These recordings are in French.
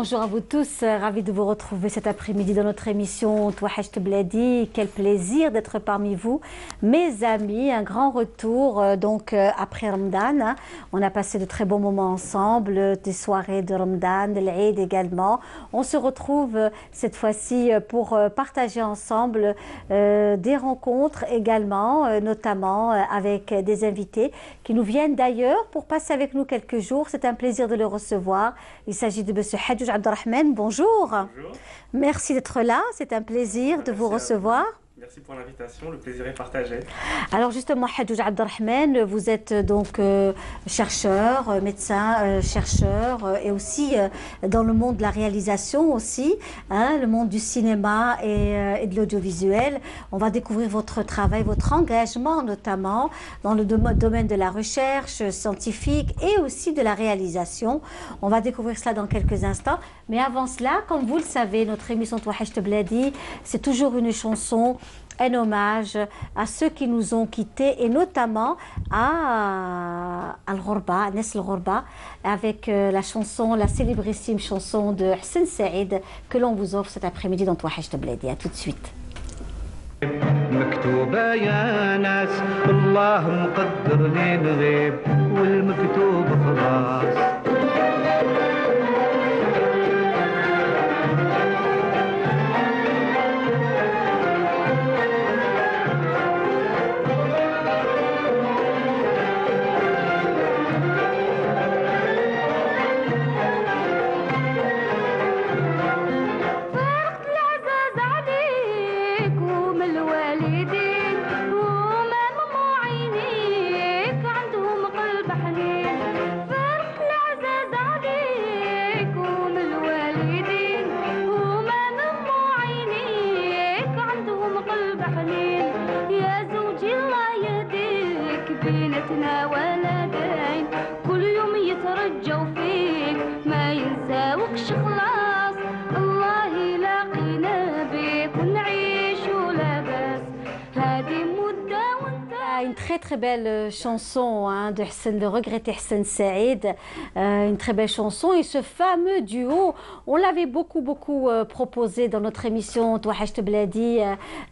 Bonjour à vous tous, ravi de vous retrouver cet après-midi dans notre émission Touahacht Bladi. Quel plaisir d'être parmi vous, mes amis. Un grand retour après Ramadan. On a passé de très bons moments ensemble, des soirées de Ramadan, de l'Eid également. On se retrouve cette fois-ci pour partager ensemble des rencontres également, notamment avec des invités qui nous viennent d'ailleurs pour passer avec nous quelques jours. C'est un plaisir de le recevoir. Il s'agit de M. Hadjoudj Abdelrahman. Bonjour. Bonjour. Merci d'être là. C'est un plaisir de vous recevoir. Merci pour l'invitation, le plaisir est partagé. Alors justement, Hadjoudj Abdelrahman, vous êtes donc chercheur, médecin, chercheur et aussi dans le monde de la réalisation aussi, le monde du cinéma et de l'audiovisuel. On va découvrir votre travail, votre engagement notamment dans le domaine de la recherche scientifique et aussi de la réalisation. On va découvrir cela dans quelques instants. Mais avant cela, comme vous le savez, notre émission Touahacht Bladi, c'est toujours une chanson, un hommage à ceux qui nous ont quittés et notamment à Al-Ghorba, Nes Al-Ghorba, avec la chanson, la célébrissime chanson de Hsen Saïd que l'on vous offre cet après-midi dans Touahacht Bladi. À tout de suite. مكتوبة يا ناس الله مقدر لي نغيب والمكتوب خلاص Très belle chanson de Hsen, de regretter Hsen Saïd, une très belle chanson. Et ce fameux duo, on l'avait beaucoup proposé dans notre émission Touahacht Bladi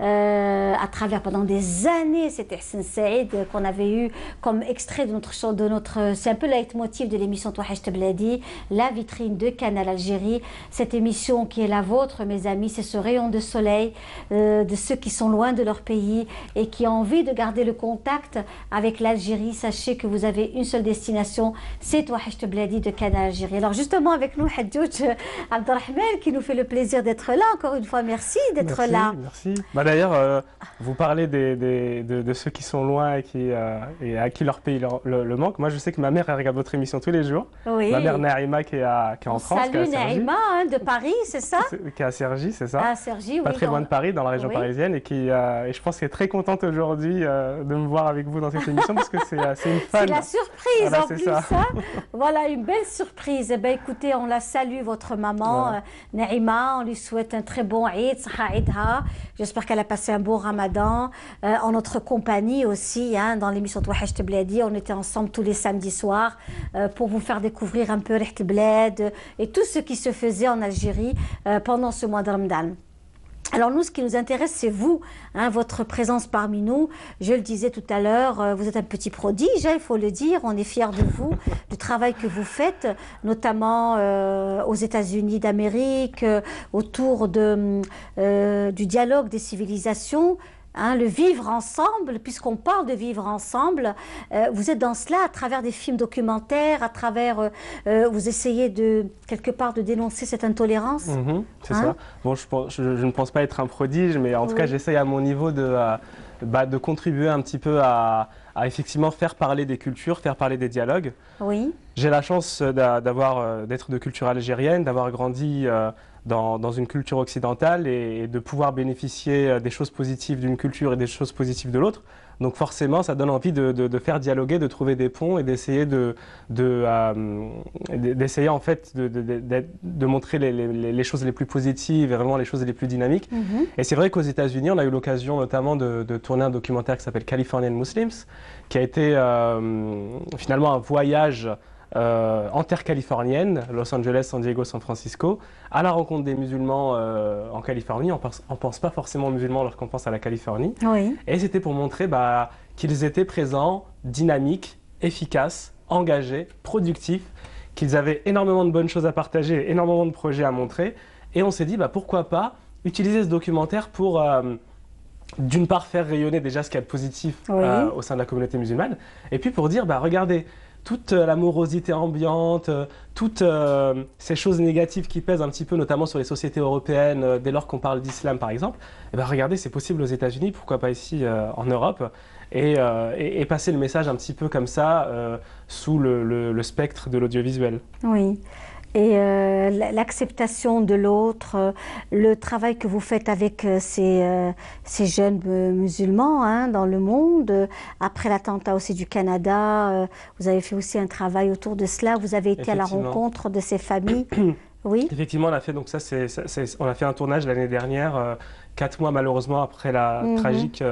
à travers pendant des années. C'était Hsen Saïd qu'on avait eu comme extrait de notre c'est un peu le leitmotiv de l'émission Touahacht Bladi, la vitrine de Canal Algérie. Cette émission qui est la vôtre, mes amis, c'est ce rayon de soleil de ceux qui sont loin de leur pays et qui ont envie de garder le contact avec l'Algérie. Sachez que vous avez une seule destination, c'est Touahacht Bladi de Canal Algérie. Alors justement avec nous Hadjoudj Abdelrahman qui nous fait le plaisir d'être là. Encore une fois, merci d'être là. Merci. D'ailleurs, vous parlez de ceux qui sont loin et à qui leur pays le manque. Moi, je sais que ma mère elle regarde votre émission tous les jours. Oui. Ma mère Naïma qui est en France. Salut Naïma de Paris, c'est ça? Qui est à Cergy, c'est ça? À Cergy, oui. Pas très loin de Paris, dans la région parisienne, et je pense qu'elle est très contente aujourd'hui de me voir avec vous dans cette émission parce que c'est une fan. C'est la surprise en plus. Ça. Voilà, une belle surprise. Eh bien, écoutez, on la salue, votre maman, Naïma. On lui souhaite un très bon Eid, Saha Eidha. J'espère qu'elle a passé un beau Ramadan. En notre compagnie aussi, dans l'émission Touahacht Bladi, on était ensemble tous les samedis soirs pour vous faire découvrir un peu Riht el-Bled et tout ce qui se faisait en Algérie pendant ce mois de Ramadan. Alors nous, ce qui nous intéresse, c'est vous, votre présence parmi nous. Je le disais tout à l'heure, vous êtes un petit prodige, il faut le dire. On est fiers de vous, du travail que vous faites, notamment aux États-Unis d'Amérique, autour du dialogue des civilisations. Le vivre ensemble, puisqu'on parle de vivre ensemble, vous êtes dans cela à travers des films documentaires, à travers, vous essayez quelque part de dénoncer cette intolérance. C'est ça. Bon, je ne pense pas être un prodige, mais en tout cas, j'essaye à mon niveau de contribuer un petit peu à effectivement faire parler des cultures, faire parler des dialogues. Oui. J'ai la chance d'être de culture algérienne, d'avoir grandi dans une culture occidentale et de pouvoir bénéficier des choses positives d'une culture et des choses positives de l'autre. Donc forcément, ça donne envie de faire dialoguer, de trouver des ponts et d'essayer en fait de montrer les choses les plus positives et vraiment les choses les plus dynamiques. Et c'est vrai qu'aux États-Unis, on a eu l'occasion notamment de tourner un documentaire qui s'appelle Californian Muslims, qui a été finalement un voyage en terre californienne, Los Angeles, San Diego, San Francisco, à la rencontre des musulmans en Californie. On ne pense pas forcément aux musulmans lorsqu'on pense à la Californie. Oui. Et c'était pour montrer qu'ils étaient présents, dynamiques, efficaces, engagés, productifs, qu'ils avaient énormément de bonnes choses à partager, énormément de projets à montrer. Et on s'est dit, pourquoi pas utiliser ce documentaire pour, d'une part, faire rayonner déjà ce qu'il y a de positif au sein de la communauté musulmane, et puis pour dire, regardez, toute la morosité ambiante, toutes ces choses négatives qui pèsent un petit peu, notamment sur les sociétés européennes, dès lors qu'on parle d'islam par exemple, regardez, c'est possible aux États-Unis, pourquoi pas ici en Europe, et passer le message un petit peu comme ça, sous le spectre de l'audiovisuel. Oui. Et l'acceptation de l'autre, le travail que vous faites avec ces jeunes musulmans dans le monde, après l'attentat aussi du Canada, vous avez fait aussi un travail autour de cela, vous avez été à la rencontre de ces familles. Oui. Effectivement, on a fait, donc on a fait un tournage l'année dernière, 4 mois malheureusement après la tragique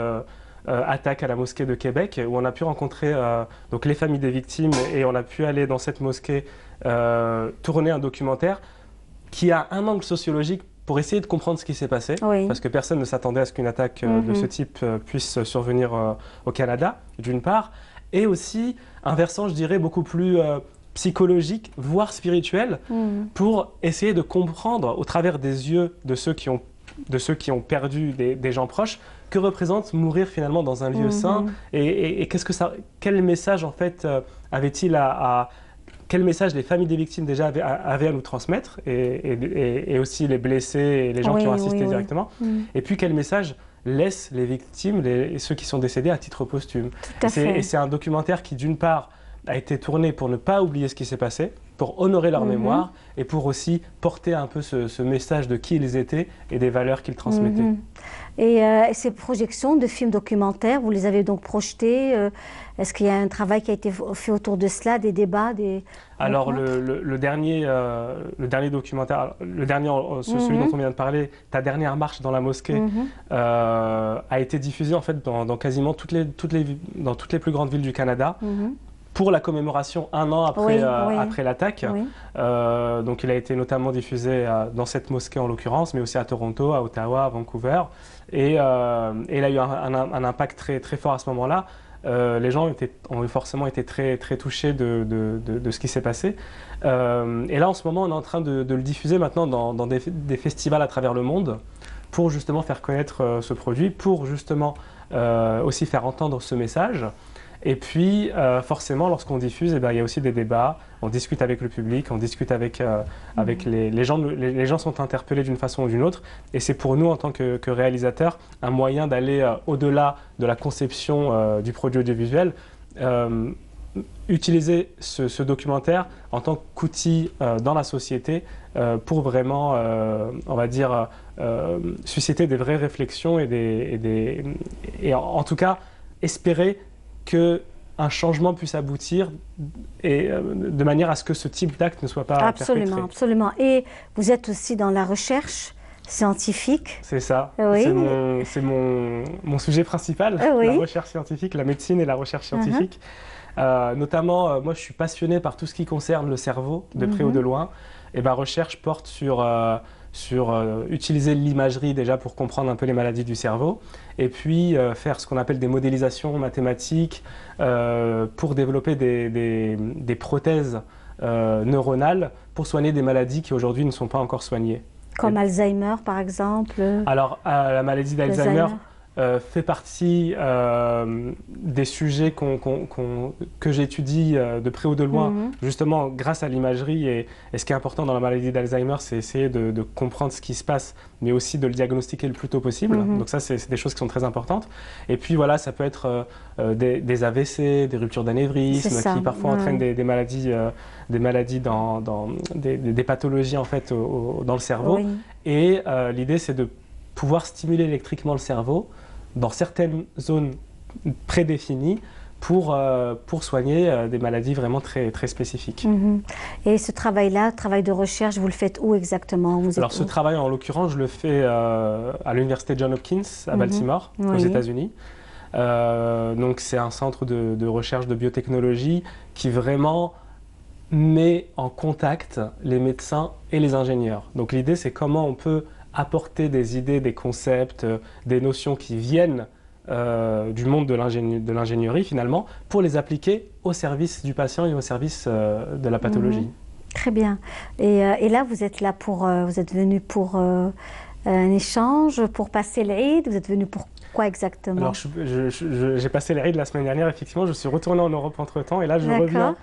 attaque à la mosquée de Québec, où on a pu rencontrer donc les familles des victimes, et on a pu aller dans cette mosquée tourner un documentaire qui a un angle sociologique pour essayer de comprendre ce qui s'est passé, parce que personne ne s'attendait à ce qu'une attaque de ce type puisse survenir au Canada, d'une part, et aussi un versant, je dirais, beaucoup plus psychologique, voire spirituel, pour essayer de comprendre, au travers des yeux de ceux qui ont perdu des gens proches, que représente mourir finalement dans un lieu saint, et quel message en fait avait-il quel message les familles des victimes déjà avaient à nous transmettre, et aussi les blessés et les gens qui ont assisté directement, et puis quel message laissent les victimes et ceux qui sont décédés à titre posthume. Et c'est un documentaire qui, d'une part, a été tourné pour ne pas oublier ce qui s'est passé, pour honorer leur mémoire, et pour aussi porter un peu ce message de qui ils étaient et des valeurs qu'ils transmettaient. Et ces projections de films documentaires, vous les avez donc projetés, est-ce qu'il y a un travail qui a été fait autour de cela, des débats, Alors le dernier documentaire, celui dont on vient de parler, Ta dernière marche dans la mosquée, a été diffusé en fait dans quasiment toutes les plus grandes villes du Canada, pour la commémoration 1 an après l'attaque. Donc il a été notamment diffusé dans cette mosquée en l'occurrence, mais aussi à Toronto, à Ottawa, à Vancouver. Et il a eu un impact très, très fort à ce moment-là. Les gens ont forcément été très, très touchés de ce qui s'est passé. Et là, en ce moment, on est en train de le diffuser maintenant dans des festivals à travers le monde, pour justement faire connaître ce produit, pour justement aussi faire entendre ce message. Et puis, forcément, lorsqu'on diffuse, il y a aussi des débats, on discute avec le public, on discute avec les gens. Les gens sont interpellés d'une façon ou d'une autre. Et c'est pour nous, en tant que réalisateurs, un moyen d'aller au-delà de la conception du produit audiovisuel. Utiliser ce documentaire en tant qu'outil dans la société pour vraiment, on va dire, susciter des vraies réflexions et en tout cas, espérer qu'un changement puisse aboutir, et de manière à ce que ce type d'acte ne soit pas perpétré. Absolument. Et vous êtes aussi dans la recherche scientifique. C'est ça. Oui. C'est mon sujet principal, la recherche scientifique, la médecine et la recherche scientifique. Notamment, moi je suis passionné par tout ce qui concerne le cerveau, de près ou de loin. Et ma recherche porte sur utiliser l'imagerie déjà pour comprendre un peu les maladies du cerveau, et puis faire ce qu'on appelle des modélisations mathématiques pour développer des prothèses neuronales pour soigner des maladies qui aujourd'hui ne sont pas encore soignées. Comme Alzheimer par exemple. Alors la maladie d'Alzheimer fait partie des sujets que j'étudie de près ou de loin, justement grâce à l'imagerie. Et ce qui est important dans la maladie d'Alzheimer, c'est essayer de comprendre ce qui se passe, mais aussi de le diagnostiquer le plus tôt possible. Donc ça, c'est des choses qui sont très importantes. Et puis voilà, ça peut être des AVC, des ruptures d'anévrisme, qui parfois entraînent des maladies, des pathologies en fait dans le cerveau. Et l'idée, c'est de pouvoir stimuler électriquement le cerveau dans certaines zones prédéfinies pour soigner des maladies vraiment très, très spécifiques. Et ce travail-là, travail de recherche, vous le faites où exactement? Alors ce travail, en l'occurrence, je le fais à l'université Johns Hopkins à Baltimore, aux États-Unis. Donc c'est un centre de recherche de biotechnologie qui vraiment met en contact les médecins et les ingénieurs. Donc l'idée, c'est comment on peut apporter des idées, des concepts, des notions qui viennent du monde de l'ingénierie finalement, pour les appliquer au service du patient et au service de la pathologie. Très bien. Et là, vous êtes là vous êtes venu pour un échange, pour passer l'Eid. Vous êtes venu pour quoi exactement? Alors, j'ai passé l'Eid la semaine dernière, effectivement. Je suis retourné en Europe entre-temps et là, je reviens.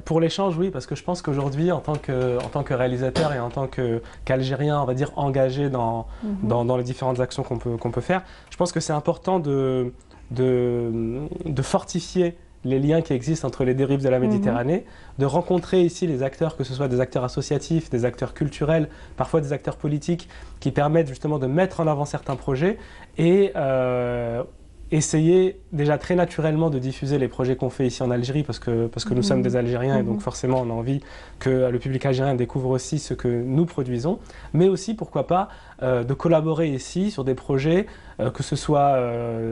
Pour l'échange, oui, parce que je pense qu'aujourd'hui, en tant que réalisateur et en tant qu'Algérien, on va dire, engagé dans les différentes actions qu'on peut faire, je pense que c'est important de fortifier les liens qui existent entre les deux rives de la Méditerranée, de rencontrer ici les acteurs, que ce soit des acteurs associatifs, des acteurs culturels, parfois des acteurs politiques, qui permettent justement de mettre en avant certains projets et essayer déjà très naturellement de diffuser les projets qu'on fait ici en Algérie parce que nous sommes des Algériens et donc forcément on a envie que le public algérien découvre aussi ce que nous produisons, mais aussi pourquoi pas de collaborer ici sur des projets, que ce soit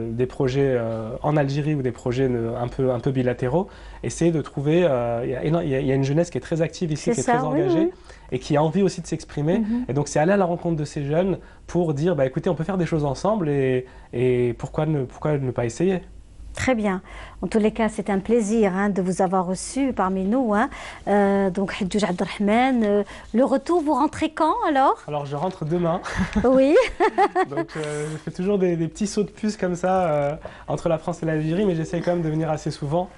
des projets en Algérie ou des projets un peu bilatéraux, essayer de trouver, il y a une jeunesse qui est très active ici, qui est très engagée et qui a envie aussi de s'exprimer et donc c'est aller à la rencontre de ces jeunes pour dire bah, écoutez on peut faire des choses ensemble et pourquoi ne pas essayer. Très bien. En tous les cas, c'est un plaisir de vous avoir reçu parmi nous. Donc, Hadjoudj Abdelrahman, le retour, vous rentrez quand alors? Alors, je rentre demain. Oui. Donc, je fais toujours des petits sauts de puce comme ça entre la France et l'Algérie, mais j'essaie quand même de venir assez souvent.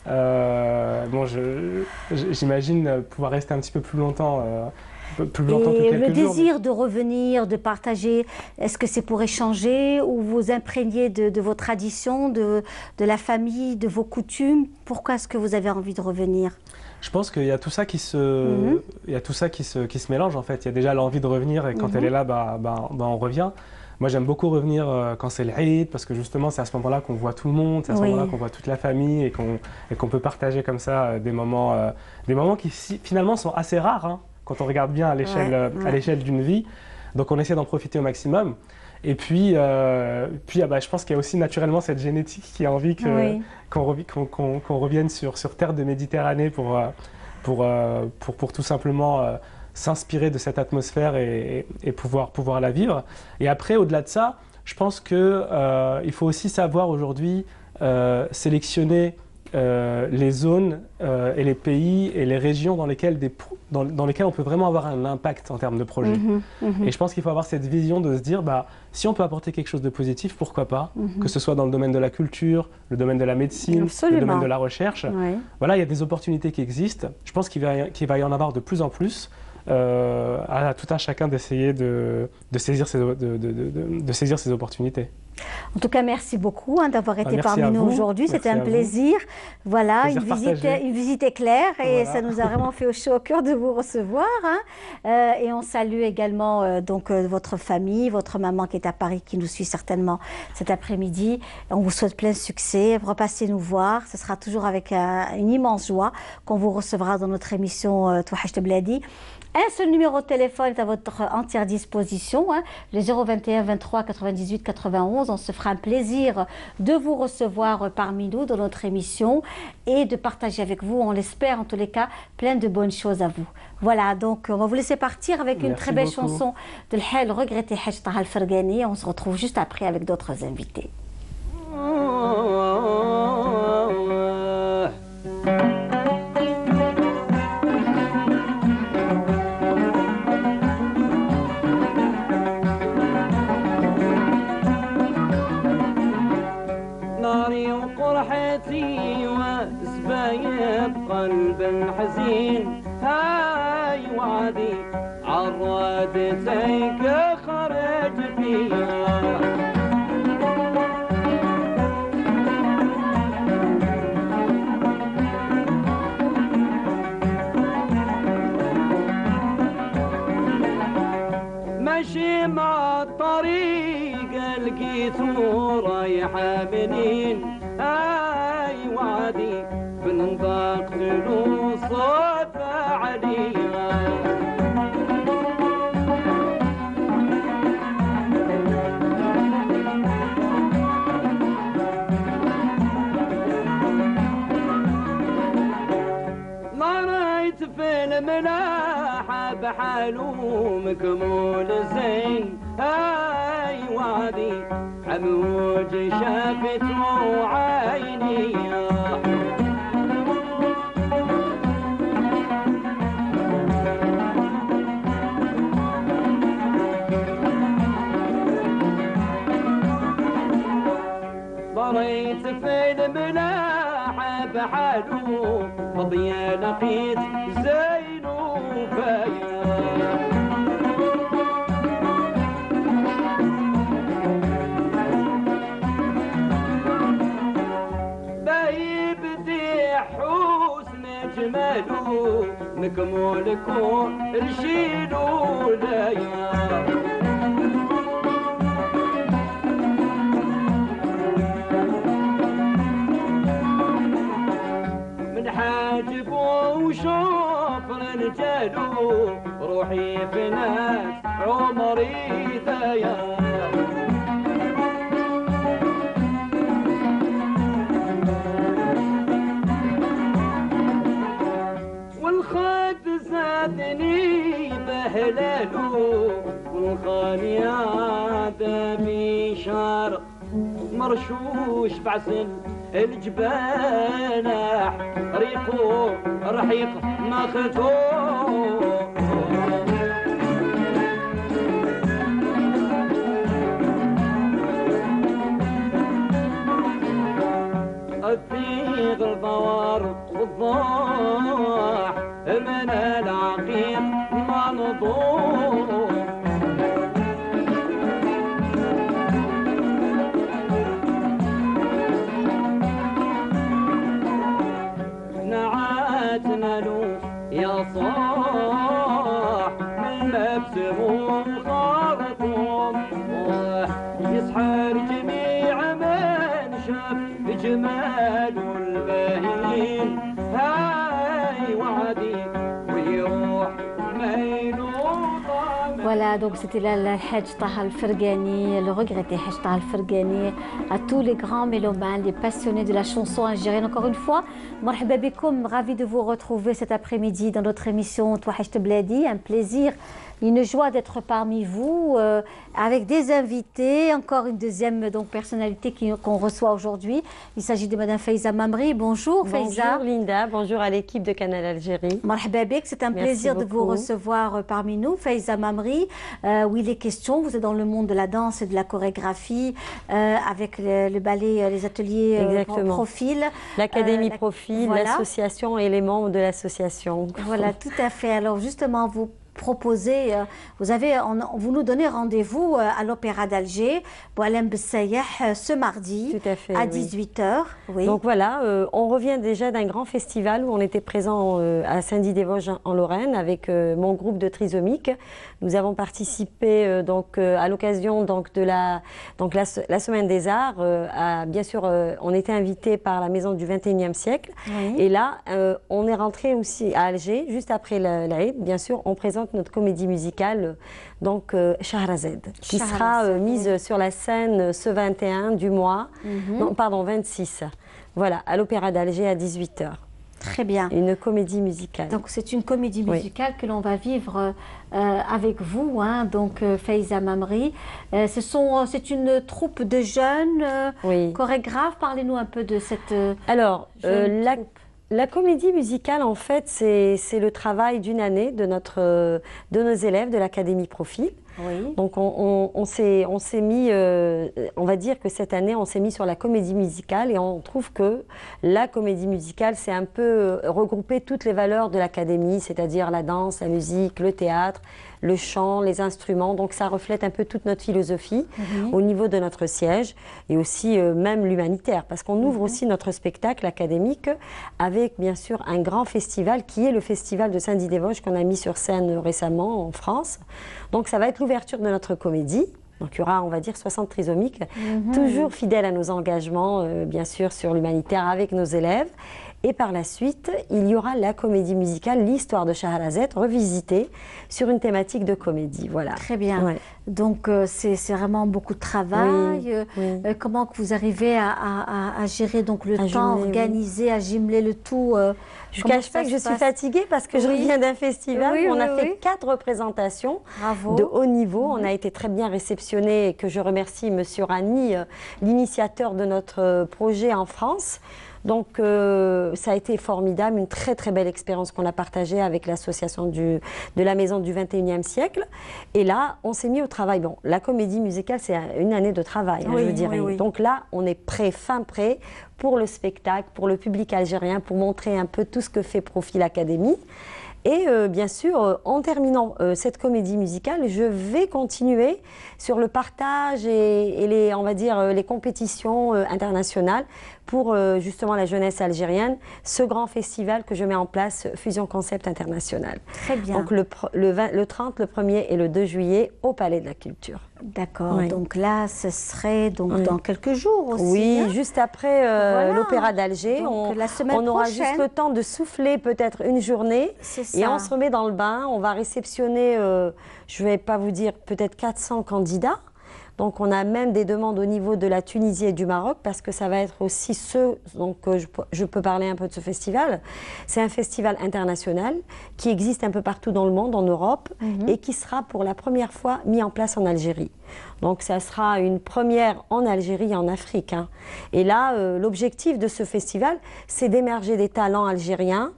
Bon, j'imagine pouvoir rester un petit peu plus longtemps. Plus longtemps que quelques le désir jours, de revenir, de partager, est-ce que c'est pour échanger ou vous imprégner de vos traditions, de la famille, de vos coutumes? Pourquoi est-ce que vous avez envie de revenir? Je pense qu'il y a tout ça qui se mélange en fait. Il y a déjà l'envie de revenir et quand elle est là, on revient. Moi, j'aime beaucoup revenir quand c'est l'Eid parce que justement, c'est à ce moment-là qu'on voit tout le monde, c'est à ce moment-là qu'on voit toute la famille et qu'on peut partager comme ça des moments qui finalement sont assez rares. Quand on regarde bien à l'échelle d'une vie. Donc on essaie d'en profiter au maximum. Et puis, je pense qu'il y a aussi naturellement cette génétique qui a envie qu'on revienne sur terre de Méditerranée pour tout simplement s'inspirer de cette atmosphère et pouvoir la vivre. Et après, au-delà de ça, je pense qu'il faut aussi savoir aujourd'hui sélectionner les zones et les pays et les régions dans lesquelles on peut vraiment avoir un impact en termes de projet. Et je pense qu'il faut avoir cette vision de se dire, si on peut apporter quelque chose de positif, pourquoi pas, que ce soit dans le domaine de la culture, le domaine de la médecine, le domaine de la recherche. Voilà, il y a des opportunités qui existent. Je pense qu'il va y en avoir de plus en plus. À tout un chacun d'essayer de saisir ces opportunités. En tout cas, merci beaucoup d'avoir été parmi nous aujourd'hui. C'était un plaisir. Voilà, une visite éclair et ça nous a vraiment fait chaud au cœur de vous recevoir. Et on salue également votre famille, votre maman qui est à Paris, qui nous suit certainement cet après-midi. On vous souhaite plein succès. Repassez nous voir. Ce sera toujours avec une immense joie qu'on vous recevra dans notre émission Touhaj Bladi. Un seul numéro de téléphone est à votre entière disposition, le 021 23 98 91. On se fera un plaisir de vous recevoir parmi nous dans notre émission et de partager avec vous, on l'espère en tous les cas, plein de bonnes choses à vous. Voilà, donc on va vous laisser partir avec une très belle chanson de le regretté Haj Taha Al-Fergani. On se retrouve juste après avec d'autres invités. قلب حزين هاي وعدي عرادتك خرج فيها ماشي مع الطريق لقيته رايحة منين هاي وعدي بنطاق له صوت عليها لا في الملاحة بحاله مكمول زين هاي وادي عموج شافته عيني ضريت في الملاحة بحاله فضيا لقيت زين وفايا بايبدي حسن جماله مكمول كون رشيله لايا وشوف رجاله روحي في ناس عمري ضيع والخد زادني بهلاله والخاني عاد بشار مرشوش بعسل الجبانح ريقو رحيق مختوم الثيغ الضوار والضاح من العقيق منظوم يا صاح من مبسم خارطوم يسحر جميع من شاف جمال الباهين هاي وعدي ويروح ميلو Voilà, donc c'était le Hajj Taha Al-Fergani, le regretté Hajj Taha Al-Fergani, à tous les grands mélomanes, les passionnés de la chanson algérienne. Encore une fois, marhaba bikoum, ravi de vous retrouver cet après-midi dans notre émission Touahaj Bladi. Un plaisir, une joie d'être parmi vous, avec des invités. Encore une deuxième donc, personnalité qu'on reçoit aujourd'hui. Il s'agit de Madame Faiza Mamri. Bonjour Faiza. Bonjour Linda, bonjour à l'équipe de Canal Algérie. Marhaba bik, c'est un plaisir de vous recevoir parmi nous. Faiza Mamri. Oui, les questions, vous êtes dans le monde de la danse et de la chorégraphie, avec le ballet, les ateliers Profil. L'Académie Profil, voilà. L'association et les membres de l'association. Voilà, tout à fait. Alors justement, vous proposez, vous nous donnez rendez-vous à l'Opéra d'Alger, Boualem Bessayah, ce mardi à 18h. Oui. Donc voilà, on revient déjà d'un grand festival où on était présent à Saint-Dié-des-Vosges en Lorraine avec mon groupe de Trisomique. Nous avons participé à l'occasion de la Semaine des Arts. Bien sûr, on était invité par la Maison du 21e siècle. Oui. Et là, on est rentré aussi à Alger, juste après l'Aïd. Bien sûr, on présente notre comédie musicale, donc Shahrazad, qui sera mise sur la scène ce 21 du mois, non, pardon, 26. Voilà, à l'Opéra d'Alger à 18h. Très bien. Une comédie musicale. Donc c'est une comédie musicale que l'on va vivre avec vous, hein, donc Faiza Mamri. C'est une troupe de jeunes chorégraphes. Parlez-nous un peu de cette troupe. La comédie musicale, en fait, c'est le travail d'une année de nos élèves de l'Académie Profil. Oui. Donc on s'est mis, on va dire que cette année on s'est mis sur la comédie musicale et on trouve que la comédie musicale c'est un peu regrouper toutes les valeurs de l'académie, c'est-à-dire la danse, la musique, le théâtre, le chant, les instruments. Donc ça reflète un peu toute notre philosophie au niveau de notre siège et aussi même l'humanitaire, parce qu'on ouvre aussi notre spectacle académique avec bien sûr un grand festival qui est le festival de Saint-Dié-des-Vosges qu'on a mis sur scène récemment en France. Donc ça va être l'ouverture de notre comédie. Donc il y aura, on va dire, 60 trisomiques, toujours fidèles à nos engagements, bien sûr, sur l'humanitaire avec nos élèves. Et par la suite, il y aura la comédie musicale, l'histoire de Shahrazad, revisitée sur une thématique de comédie. Voilà. Très bien. Ouais. Donc, c'est vraiment beaucoup de travail. Comment que vous arrivez à gérer donc, le temps, organiser, à jumeler le tout Je ne cache pas que je suis fatiguée parce que je reviens d'un festival où on a fait 4 représentations de haut niveau. On a été très bien réceptionnés et que je remercie M. Rani, l'initiateur de notre projet en France. Donc, ça a été formidable, une très très belle expérience qu'on a partagée avec l'association de la Maison du 21e siècle. Et là, on s'est mis au travail. Bon, la comédie musicale, c'est une année de travail, je dirais. Donc là, on est prêt, fin prêt pour le spectacle, pour le public algérien, pour montrer un peu tout ce que fait Profil Academy. Et bien sûr, en terminant cette comédie musicale, je vais continuer sur le partage et les, on va dire, les compétitions internationales pour justement la jeunesse algérienne, ce grand festival que je mets en place, Fusion Concept International. Très bien. Donc le 30, le 1er et le 2 juillet au Palais de la Culture. D'accord, donc là, ce serait donc dans quelques jours aussi. Oui, juste après l'Opéra d'Alger. La semaine on aura prochaine. juste le temps de souffler peut-être une journée et on se remet dans le bain. On va réceptionner, je ne vais pas vous dire, peut-être 400 candidats. Donc on a même des demandes au niveau de la Tunisie et du Maroc parce que ça va être aussi donc je peux parler un peu de ce festival. C'est un festival international qui existe un peu partout dans le monde, en Europe, et qui sera pour la première fois mis en place en Algérie. Donc ça sera une première en Algérie et en Afrique. Hein. Et là, l'objectif de ce festival, c'est d'émerger des talents algériens.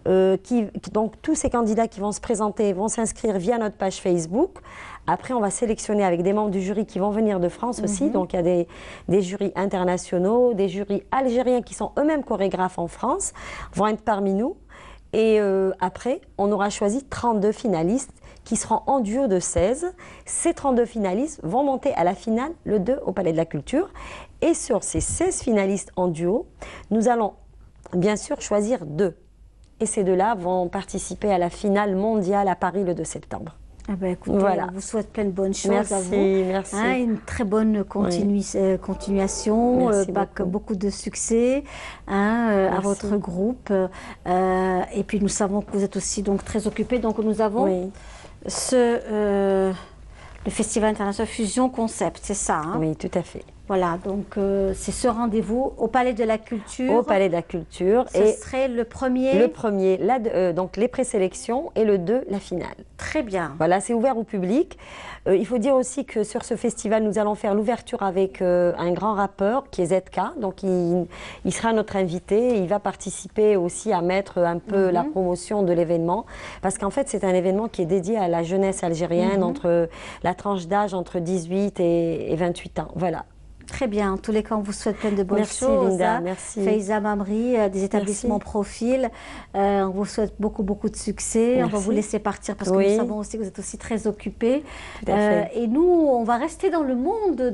Donc tous ces candidats qui vont se présenter vont s'inscrire via notre page Facebook. Après, on va sélectionner avec des membres du jury qui vont venir de France aussi. Donc, il y a des jurys internationaux, des jurys algériens qui sont eux-mêmes chorégraphes en France, vont être parmi nous. Et après, on aura choisi 32 finalistes qui seront en duo de 16. Ces 32 finalistes vont monter à la finale, le 2, au Palais de la Culture. Et sur ces 16 finalistes en duo, nous allons bien sûr choisir 2. Et ces 2-là vont participer à la finale mondiale à Paris le 2 septembre. Ah ben écoutez, on vous souhaite plein de bonnes choses à vous. Merci. Hein, une très bonne continuation, beaucoup de succès à votre groupe. Et puis nous savons que vous êtes aussi donc très occupés. Donc nous avons le Festival international Fusion Concept, c'est ça hein? Oui, tout à fait. Voilà, donc c'est ce rendez-vous au Palais de la Culture. Au Palais de la Culture. Ce serait le premier. Le premier, donc les présélections, et le 2, la finale. Très bien. Voilà, c'est ouvert au public. Il faut dire aussi que sur ce festival, nous allons faire l'ouverture avec un grand rappeur qui est ZK. Donc il sera notre invité. Il va participer aussi à mettre un peu la promotion de l'événement. Parce qu'en fait, c'est un événement qui est dédié à la jeunesse algérienne, entre la tranche d'âge entre 18 et 28 ans. Voilà. Très bien. En tous les cas, on vous souhaite plein de bonnes choses. Merci Linda, merci. Faiza Mamri, des établissements Profil. On vous souhaite beaucoup de succès. On va vous laisser partir parce que nous savons aussi que vous êtes aussi très occupés. Et nous, on va rester dans le monde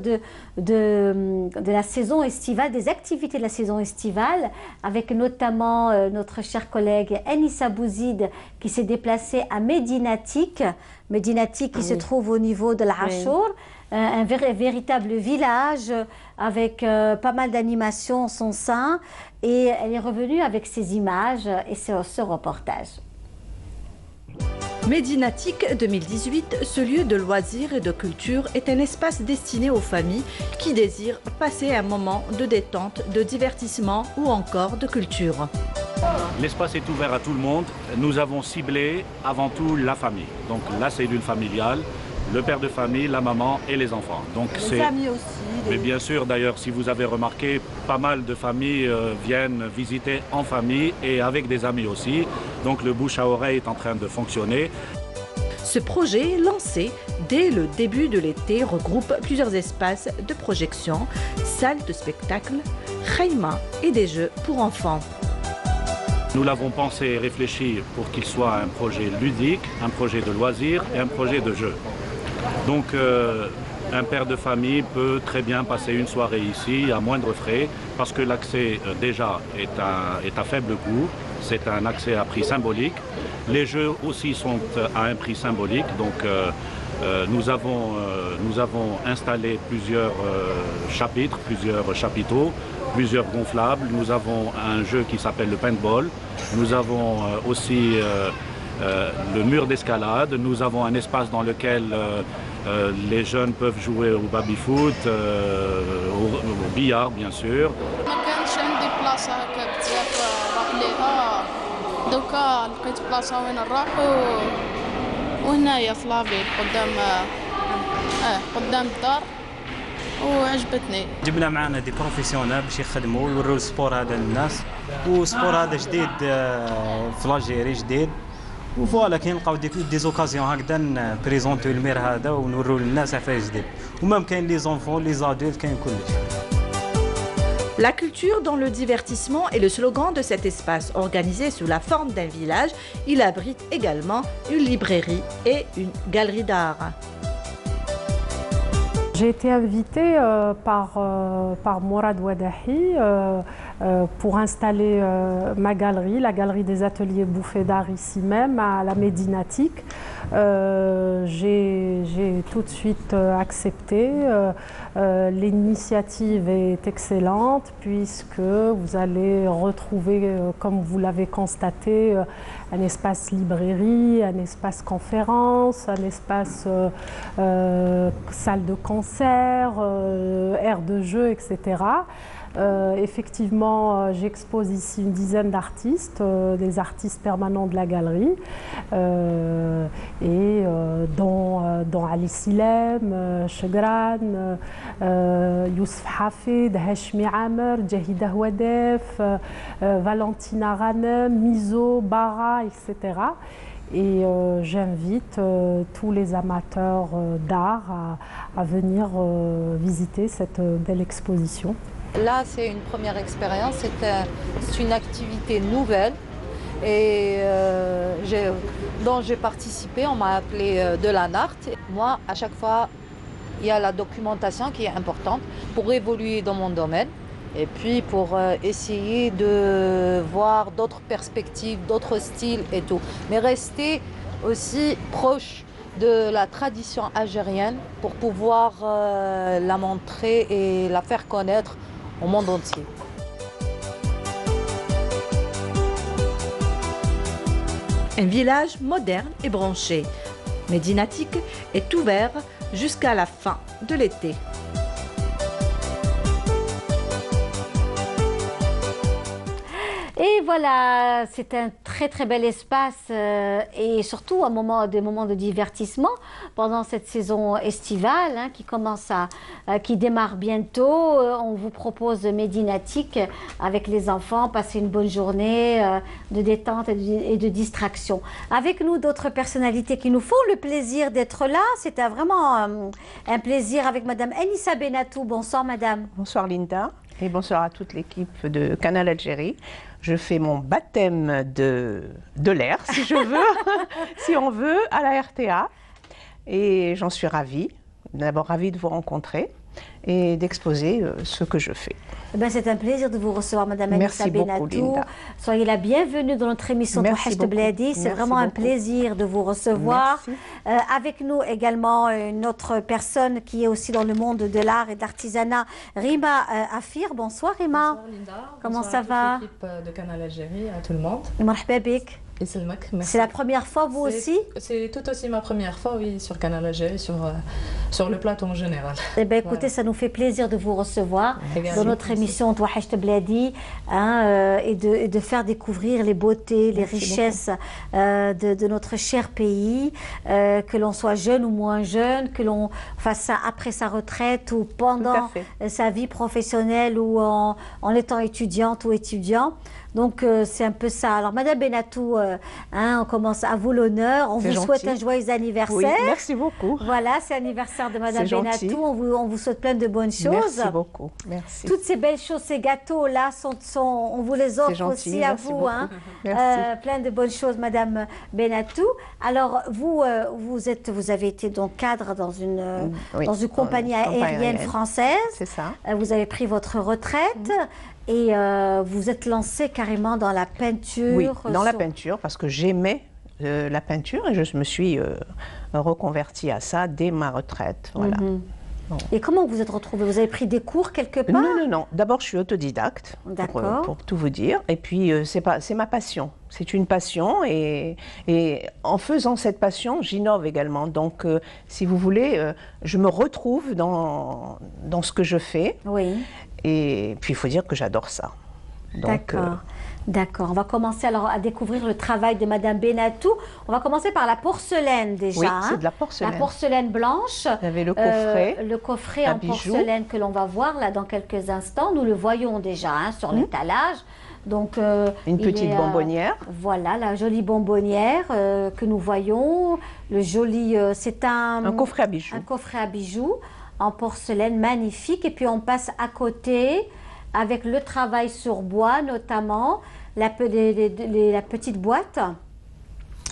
de la saison estivale, des activités de la saison estivale, avec notamment notre chère collègue Enissa Bouzid qui s'est déplacée à Médinatique. Médinatique qui se trouve au niveau de l'Achour. Un véritable village avec pas mal d'animations en son sein, et elle est revenue avec ses images et ce reportage. Médinatique 2018, ce lieu de loisirs et de culture est un espace destiné aux familles qui désirent passer un moment de détente, de divertissement ou encore de culture. L'espace est ouvert à tout le monde. Nous avons ciblé avant tout la famille. Donc la cellule familiale, le père de famille, la maman et les enfants. Donc les amis aussi. Mais bien sûr, d'ailleurs, si vous avez remarqué, pas mal de familles viennent visiter en famille et avec des amis aussi. Donc le bouche à oreille est en train de fonctionner. Ce projet, lancé dès le début de l'été, regroupe plusieurs espaces de projection, salles de spectacle, khaïma et des jeux pour enfants. Nous l'avons pensé et réfléchi pour qu'il soit un projet ludique, un projet de loisir et un projet de jeu. Donc un père de famille peut très bien passer une soirée ici à moindre frais parce que l'accès déjà est à faible coût, c'est un accès à prix symbolique. Les jeux aussi sont à un prix symbolique, donc nous avons installé plusieurs chapitres, plusieurs chapiteaux plusieurs gonflables. Nous avons un jeu qui s'appelle le paintball. Nous avons aussi le mur d'escalade. Nous avons un espace dans lequel les jeunes peuvent jouer au baby-foot, au billard bien sûr. ما كانش عندي بلاصة هكا بزاف نروح ليها دوكا لقيت بلاصة وين نروح وهنايا في لافيل قدام الدار وعجبتني. جبنا معنا دي بروفيسيونال باش يخدموا ويوروا السبور هذا للناس، والسبور هذا جديد في لاجيري جديد، وفوالا كاين نلقاو دي زوكازيون هكذا نبريزونتيو المير هذا ونوريو للناس عفايس جديد، ومام كاين لي زونفون لي زادولت كاين كلشي. La culture dans le divertissement est le slogan de cet espace organisé sous la forme d'un village. Il abrite également une librairie et une galerie d'art. J'ai été invitée par Mourad Wadahi pour installer ma galerie, la galerie des ateliers Bouffées d'art ici même à la Médinatique. J'ai tout de suite accepté. L'initiative est excellente puisque vous allez retrouver, comme vous l'avez constaté, un espace librairie, un espace conférence, un espace salle de concert, aire de jeu, etc. Effectivement, j'expose ici une dizaine d'artistes, des artistes permanents de la galerie, dont Ali Silem, Chegran, Youssef Hafid, Hashmi Amer, Jahida Houadef, Valentina Ranem, Mizo, Bara, etc. Et j'invite tous les amateurs d'art à venir visiter cette belle exposition. Là, c'est une première expérience, c'est une activité nouvelle et dont j'ai participé. On m'a appelé de la NART. Moi, à chaque fois, il y a la documentation qui est importante pour évoluer dans mon domaine et puis pour essayer de voir d'autres perspectives, d'autres styles et tout. Mais rester aussi proche de la tradition algérienne pour pouvoir la montrer et la faire connaître au monde entier. Un village moderne et branché. Médinatique est ouvert jusqu'à la fin de l'été. Et voilà, c'est un très bel espace et surtout des moments de divertissement pendant cette saison estivale qui démarre bientôt. On vous propose Médinatique avec les enfants, passer une bonne journée de détente et de distraction. Avec nous, d'autres personnalités qui nous font le plaisir d'être là. C'était vraiment un plaisir avec Madame Anissa Benatou. Bonsoir Madame. Bonsoir Linda et bonsoir à toute l'équipe de Canal Algérie. Je fais mon baptême de l'air, si je veux, si on veut, à la RTA. Et j'en suis ravie. D'abord ravie de vous rencontrer et d'exposer ce que je fais. C'est un plaisir de vous recevoir, Madame Anissa Benatou. Soyez la bienvenue dans notre émission Touhacht Bladi. C'est vraiment un plaisir de vous recevoir. Avec nous également une autre personne qui est aussi dans le monde de l'art et de l'artisanat, Rima Afir. Bonsoir Rima. Bonsoir Linda. Comment ça va? L'équipe de Canal Algérie, à tout le monde. Marhaba bik. C'est la première fois, vous aussi? C'est tout aussi ma première fois, oui, sur Canal Algérie, sur le plateau en général. Eh bien, écoutez, ça nous fait plaisir de vous recevoir dans notre émission Touhacht Bladi et de faire découvrir les beautés, les richesses de notre cher pays, que l'on soit jeune ou moins jeune, que l'on fasse ça après sa retraite ou pendant sa vie professionnelle ou en étant étudiante ou étudiant. Donc c'est un peu ça. Alors Madame Benatou, on commence à vous l'honneur. On vous souhaite un joyeux anniversaire. Oui, merci beaucoup. Voilà, c'est l'anniversaire de Madame Benatou. On vous souhaite plein de bonnes choses. Merci beaucoup. Merci. Toutes ces belles choses, ces gâteaux-là, on vous les offre aussi à vous. Plein de bonnes choses, Madame Benatou. Alors vous avez été donc cadre dans une compagnie aérienne française. C'est ça. Vous avez pris votre retraite. Et vous êtes lancée carrément dans la peinture. Oui, dans la peinture, parce que j'aimais la peinture et je me suis reconvertie à ça dès ma retraite. Voilà. Et comment vous êtes retrouvée? Vous avez pris des cours quelque part? Non, non, non. D'abord, je suis autodidacte, pour tout vous dire. Et puis, c'est ma passion. C'est une passion. Et en faisant cette passion, j'innove également. Donc, si vous voulez, je me retrouve dans ce que je fais. Oui. Et puis, il faut dire que j'adore ça. D'accord. D'accord. On va commencer alors à découvrir le travail de Madame Benatou. On va commencer par la porcelaine déjà. Oui, c'est de la porcelaine. La porcelaine blanche. Vous avez le coffret. Le coffret en porcelaine que l'on va voir là dans quelques instants. Nous le voyons déjà sur l'étalage. Donc, une petite bonbonnière. Voilà, la jolie bonbonnière que nous voyons. Le joli, c'est un coffret à bijoux. Un coffret à bijoux en porcelaine magnifique. Et puis on passe à côté avec le travail sur bois notamment, la petite boîte.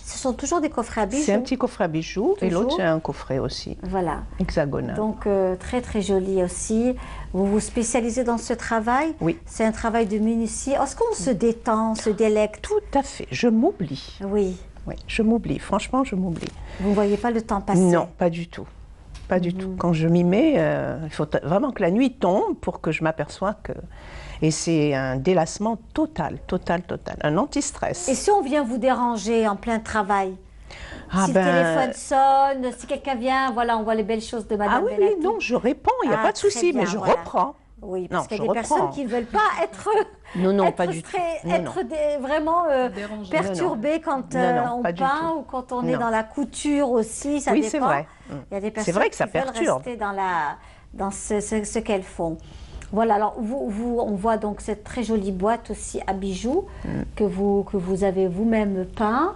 Ce sont toujours des coffrets à bijoux. C'est un petit coffret à bijoux et l'autre c'est un coffret aussi. Voilà. Hexagonal. Donc très très joli aussi. Vous vous spécialisez dans ce travail? Oui. C'est un travail de minutie. Est-ce qu'on se détend, se délecte? Tout à fait. Je m'oublie. Oui. Oui, je m'oublie. Franchement, je m'oublie. Vous ne voyez pas le temps passer? Non, pas du tout. Pas du tout. Quand je m'y mets, il faut vraiment que la nuit tombe pour que je m'aperçoive que... Et c'est un délassement total, un anti-stress. Et si on vient vous déranger en plein travail? Si le téléphone sonne, si quelqu'un vient, voilà, on voit les belles choses de Madame Benatou. Oui, non, je réponds, il n'y a pas de souci, mais je reprends. Oui, parce qu'il y a des personnes qui ne veulent pas être... Non, pas du tout. Être vraiment perturbées quand on peint ou quand on est dans la couture aussi, ça dépend. Oui, c'est vrai. Il y a des personnes qui veulent rester dans ce qu'elles font. Voilà, alors on voit donc cette très jolie boîte aussi à bijoux que vous avez vous-même peint.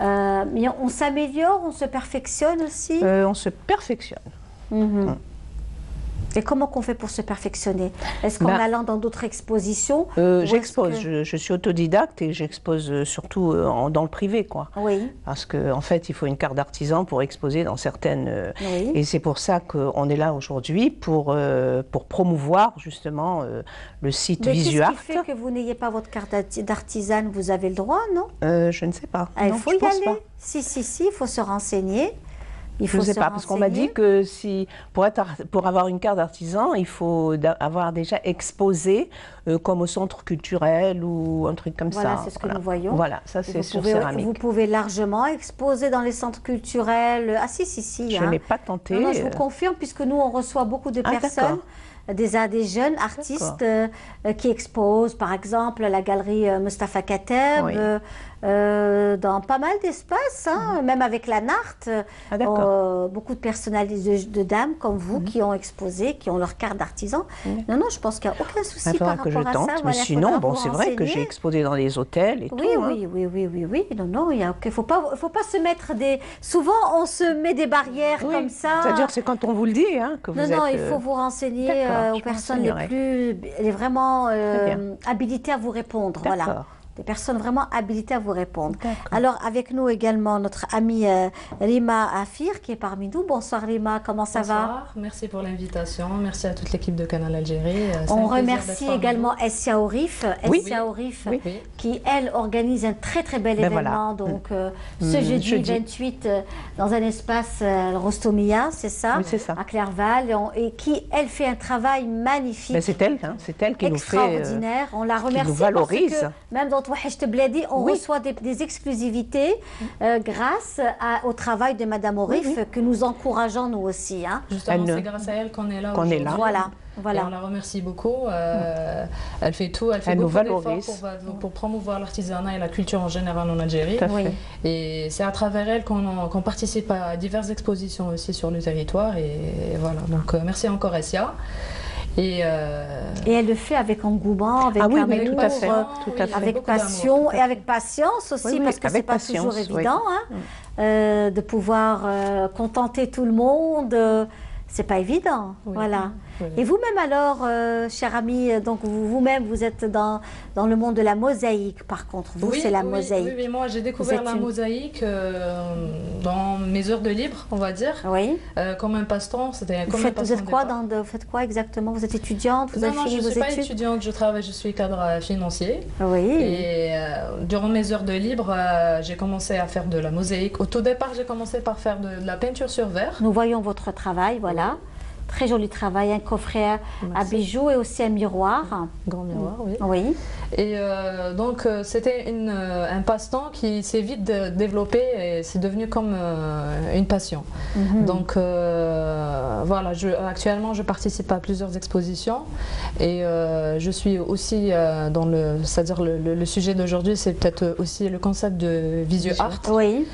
Mais on s'améliore, on se perfectionne aussi? On se perfectionne. Et comment qu'on fait pour se perfectionner? Est-ce qu'en allant dans d'autres expositions? J'expose, je suis autodidacte et j'expose surtout dans le privé, quoi. Oui. Parce qu'en fait, il faut une carte d'artisan pour exposer dans certaines... Oui. Et c'est pour ça qu'on est là aujourd'hui, pour promouvoir justement le site Visuart. Qu'est-ce qui fait que vous n'ayez pas votre carte d'artisane? Vous avez le droit, non? Je ne sais pas. Il faut y aller. Si, il faut se renseigner. Je ne sais pas, parce qu'on m'a dit que pour avoir une carte d'artisan, il faut avoir déjà exposé comme au centre culturel ou un truc comme ça. Voilà, c'est ce que nous voyons. Voilà, ça c'est sur céramique. Vous pouvez largement exposer dans les centres culturels. Ah si. Je n'ai pas tenté. Non, je vous confirme, puisque nous, on reçoit beaucoup de personnes. Des jeunes artistes qui exposent, par exemple, à la galerie Mustapha Kateb, dans pas mal d'espaces, même avec la Nart. Beaucoup de personnalités de dames comme vous qui ont exposé, qui ont leur carte d'artisan. Non, je pense qu'il n'y a aucun souci par rapport à ça. Mais sinon, c'est vrai que j'ai exposé dans les hôtels et tout. Oui. Non, il ne faut pas se mettre des... Souvent, on se met des barrières comme ça. C'est-à-dire, c'est quand on vous le dit que vous êtes... Non, il faut vous renseigner aux personnes les vraiment habilitées à vous répondre. Voilà. Des personnes vraiment habilitées à vous répondre. Alors, avec nous également notre amie Rima Afir qui est parmi nous. Bonsoir Rima, comment ça va? Bonsoir, merci pour l'invitation. Merci à toute l'équipe de Canal Algérie. On remercie également Essia Orif, qui, elle, organise un très très bel événement. Donc, ce jeudi 28, dans un espace Rostomia, c'est ça? Oui, c'est ça. À Clerval, et qui, elle, fait un travail magnifique. Mais c'est elle qui nous fait... Extraordinaire. On la remercie. Qui nous valorise. Parce que même dans on reçoit des exclusivités grâce au travail de Madame Orif que nous encourageons nous aussi. Justement, c'est grâce à elle qu'on est là aujourd'hui. Voilà. Et on la remercie beaucoup. Elle fait tout, elle fait beaucoup d'efforts pour promouvoir l'artisanat et la culture en général en Algérie. Et c'est à travers elle qu'on participe à diverses expositions aussi sur le territoire. Et voilà, donc merci encore Essia. Et elle le fait avec engouement, avec amour, avec passion et avec patience aussi, parce que c'est pas toujours évident de pouvoir contenter tout le monde. C'est pas évident, voilà. Et vous-même alors, chère amie, donc vous-même vous êtes dans le monde de la mosaïque, par contre. Vous, c'est la mosaïque. Oui, moi j'ai découvert la mosaïque dans mes heures de libre, on va dire. Oui. Comme un passe-temps, c'était comme un passe-temps. Vous faites quoi exactement? Vous êtes étudiante? Vous avez fini vos études? Non, je ne suis pas étudiante, je travaille, je suis cadre financier. Oui. Et durant mes heures de libre, j'ai commencé à faire de la mosaïque. Au tout départ, j'ai commencé par faire de la peinture sur verre. Nous voyons votre travail, voilà. Très joli travail, un coffret à bijoux et aussi un miroir. Grand miroir, oui. Oui. Et donc c'était un passe-temps qui s'est vite développé et c'est devenu comme une passion. Donc voilà, actuellement je participe à plusieurs expositions et je suis aussi dans c'est-à-dire le sujet d'aujourd'hui, c'est peut-être aussi le concept de visual art. Oui.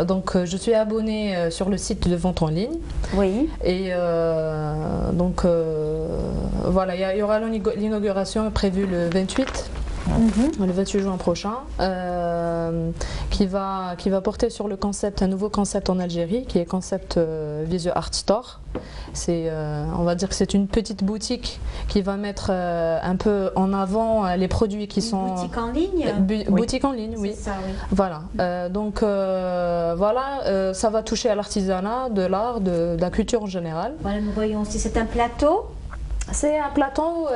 Donc je suis abonnée sur le site de vente en ligne. Oui. Et donc voilà, il y aura l'inauguration prévue le 28. Le 28 juin prochain, qui va porter sur le concept, un nouveau concept en Algérie, qui est concept Visual Art Store. On va dire que c'est une petite boutique qui va mettre un peu en avant les produits qui sont... Boutique en ligne Boutique en ligne, oui. C'est ça, oui. Voilà. Donc voilà, ça va toucher à l'artisanat, de l'art, de la culture en général. Voilà, nous voyons aussi, c'est un plateau. C'est un plateau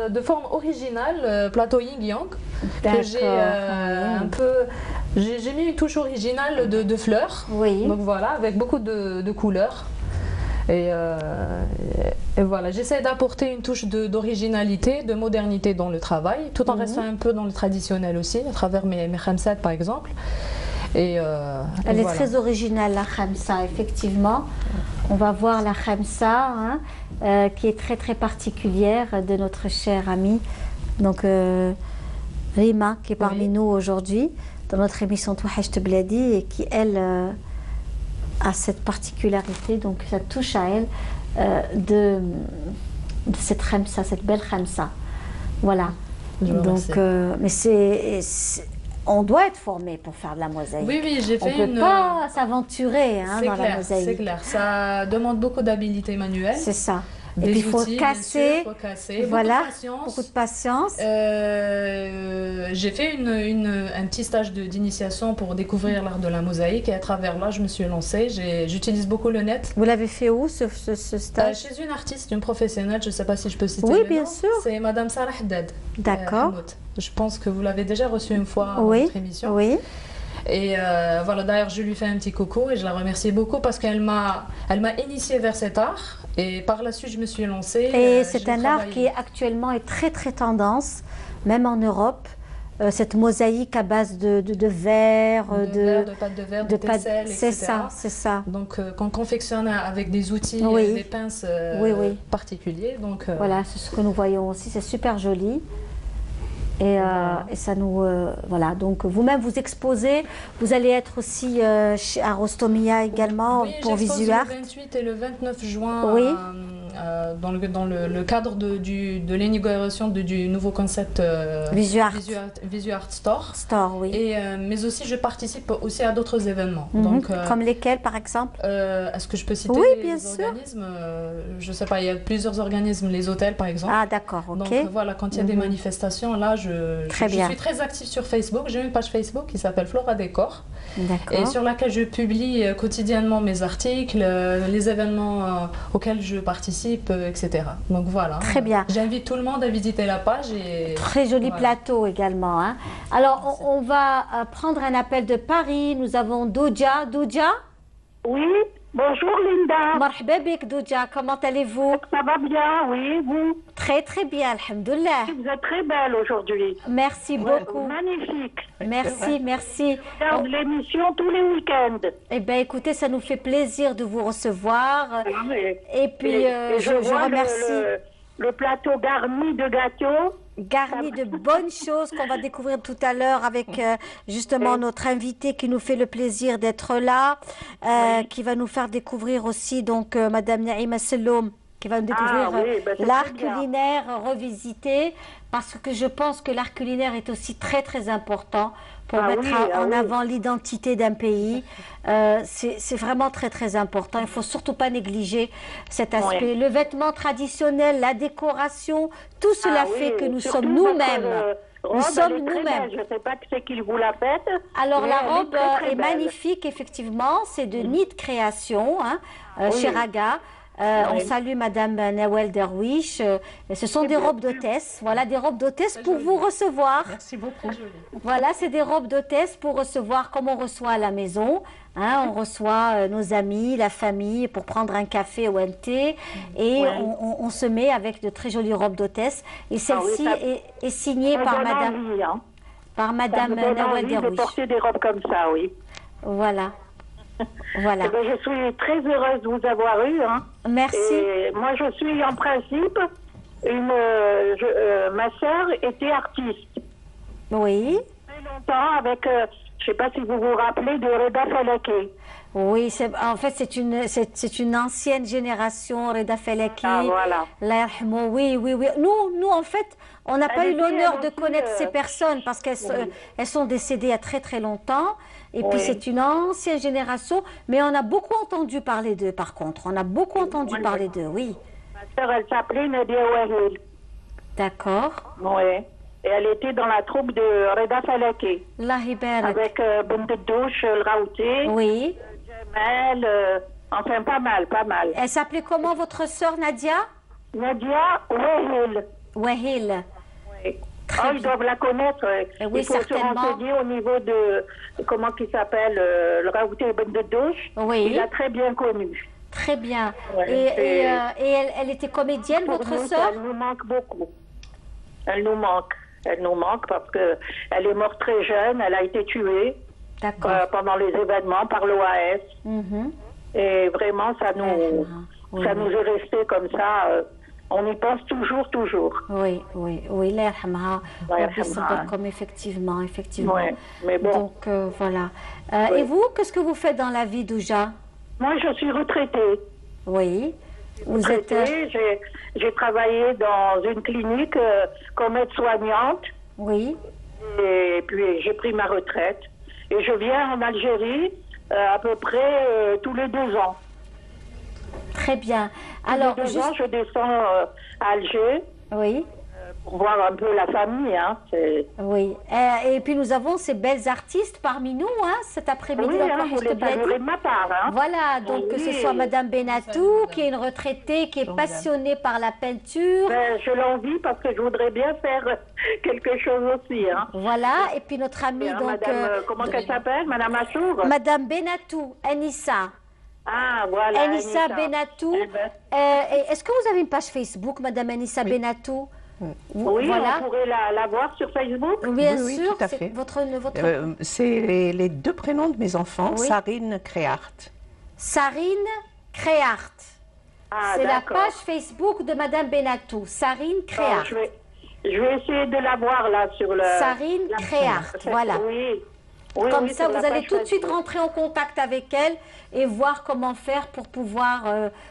de forme originale, plateau yin-yang, que j'ai un peu... J'ai mis une touche originale de fleurs, donc voilà, avec beaucoup de couleurs. Et voilà, j'essaie d'apporter une touche d'originalité, de modernité dans le travail, tout en restant un peu dans le traditionnel aussi, à travers mes khamsat par exemple. Elle est très originale, la khamsa, effectivement. On va voir la khamsa, qui est très très particulière de notre chère amie, donc Rima, qui est parmi nous aujourd'hui, dans notre émission Touhacht Bladi, et qui, elle, a cette particularité, donc ça touche à elle, de cette khamsa, cette belle khamsa. Voilà. Donc, mais on doit être formé pour faire de la mosaïque. Oui, oui, j'ai fait on ne peut pas s'aventurer dans la mosaïque. C'est clair, ça demande beaucoup d'habileté manuelle. C'est ça. Et puis il faut casser, voilà, beaucoup de patience. J'ai fait un petit stage d'initiation pour découvrir l'art de la mosaïque et à travers là, je me suis lancée. J'utilise beaucoup le net. Vous l'avez fait où ce stage? Chez une artiste, une professionnelle, je ne sais pas si je peux citer. Oui, bien sûr. C'est Madame Sarah Haddad. D'accord. Je pense que vous l'avez déjà reçue une fois dans votre émission. Oui. Et voilà, d'ailleurs, je lui fais un petit coucou et je la remercie beaucoup parce qu'elle m'a initiée vers cet art. Et par la suite, je me suis lancée. Et c'est un art qui actuellement est très très tendance, même en Europe. Cette mosaïque à base de verre, de pâte de verre, de tesselle, etc. C'est ça, c'est ça. Donc, qu'on confectionne avec des outils, des pinces particuliers. Donc, voilà, c'est ce que nous voyons aussi. C'est super joli. Et ça nous... voilà, donc vous-même vous exposez, vous allez être aussi à Rostomia également pour Visual Art. Le 28 et le 29 juin dans le cadre de l'inauguration du nouveau concept Visual Art Store. Oui. Mais aussi je participe aussi à d'autres événements. Comme lesquels par exemple? Est-ce que je peux citer les organismes? Je ne sais pas, il y a plusieurs organismes, les hôtels par exemple. Ah d'accord, ok. Donc voilà, quand il y a des manifestations, là je suis très active sur Facebook. J'ai une page Facebook qui s'appelle Flora Décor et sur laquelle je publie quotidiennement mes articles, les événements auxquels je participe, etc. Donc voilà. Très bien. J'invite tout le monde à visiter la page. Très joli plateau également. Alors on va prendre un appel de Paris. Nous avons Douja. Douja? Oui. Bonjour Linda. Marhaba bik Douja, comment allez-vous? Ça va bien, oui, vous? Très très bien, alhamdoulilah. Vous êtes très belle aujourd'hui. Merci beaucoup. Magnifique. Merci. Je regarde l'émission tous les week-ends. Eh bien écoutez, ça nous fait plaisir de vous recevoir. Et puis je remercie. Le plateau garni de gâteaux. Garni de bonnes choses qu'on va découvrir tout à l'heure avec justement notre invité qui nous fait le plaisir d'être là, qui va nous faire découvrir aussi donc Madame Naïma Selloum, qui va nous découvrir l'art culinaire revisité, parce que je pense que l'art culinaire est aussi très très important pour mettre en avant l'identité d'un pays. C'est vraiment très très important. Il ne faut surtout pas négliger cet aspect. Le vêtement traditionnel, la décoration, tout cela fait que nous sommes nous-mêmes. Nous sommes nous-mêmes. Je ne sais pas c'est qui vous la faites. Alors la robe est magnifique, effectivement. C'est de nid de création, chez Raga. On salue Madame Nawel Derwish. Ce sont des robes d'hôtesse. Voilà, des robes d'hôtesse pour vous recevoir. Merci beaucoup. Voilà, c'est des robes d'hôtesse pour recevoir comme on reçoit à la maison. Hein, on reçoit nos amis, la famille pour prendre un café ou un thé et on se met avec de très jolies robes d'hôtesse. Et celle-ci est signée par Madame, par Madame Nawel Derwish. De porter des robes comme ça, oui. Voilà. Voilà. Eh bien, je suis très heureuse de vous avoir eu. Hein. Merci. Et moi, je suis en principe ma sœur était artiste. Oui. Très longtemps avec, je ne sais pas si vous vous rappelez de Reda Falaki. Oui, en fait, c'est une ancienne génération, Reda Falaki. Ah, voilà. Oui. Nous, en fait, on n'a pas eu l'honneur de connaître ces personnes parce qu'elles sont décédées il y a très très longtemps. Et puis c'est une ancienne génération, mais on a beaucoup entendu parler d'eux par contre. On a beaucoup entendu parler d'eux, oui. Ma sœur, elle s'appelait Nadia Wahil. D'accord. Oui. Et elle était dans la troupe de Reda Falaki. Avec Bendedouche, le Raouté. Oui. Jamel, enfin pas mal. Elle s'appelait comment votre sœur Nadia? Nadia Wahil. Wahil. Oui. Ils doivent la connaître. Oui, il faut certainement. se renseigner au niveau de, comment il s'appelle, le Raouté Bendedouche. Oui. Il l'a très bien connu. Très bien. Ouais, et elle était comédienne, votre sœur? Elle nous manque beaucoup. Elle nous manque parce qu'elle est morte très jeune, elle a été tuée pendant les événements par l'OAS. Et vraiment, ça nous est resté comme ça. On y pense toujours. Oui, comme effectivement. Ouais, mais bon. Donc, voilà. Et vous, qu'est-ce que vous faites dans la vie, Douja? Moi, je suis retraitée. Oui. Vous êtes... J'ai travaillé dans une clinique comme aide-soignante. Oui. Et puis, j'ai pris ma retraite. Et je viens en Algérie à peu près tous les 2 ans. Très bien. Alors, tous les 2 ans, je descends à Alger. Oui. Pour voir un peu la famille. Hein, oui. Et puis nous avons ces belles artistes parmi nous, hein, cet après-midi. Oui, vous les saluerez de ma part. Hein. Voilà, donc que ce soit Madame Benatou, qui est une retraitée, qui est passionnée par la peinture. Je l'envie parce que je voudrais bien faire quelque chose aussi. Hein. Voilà, et puis notre amie, donc... Madame, comment elle s'appelle? Madame Assour? Madame Benatou, Anissa. Ah, voilà. Anissa Benatou. Est-ce que vous avez une page Facebook, Madame Anissa Benatou? Oui, voilà. On pourrait la voir sur Facebook. Bien sûr, tout à fait. C'est les 2 prénoms de mes enfants, Sarine Créart. Sarine Créart. Ah, c'est la page Facebook de Madame Benatou, Sarine Créart. Je vais essayer de la voir là sur le... Sarine Créart, voilà. Oui. Comme ça, vous allez tout de suite rentrer en contact avec elle et voir comment faire pour pouvoir,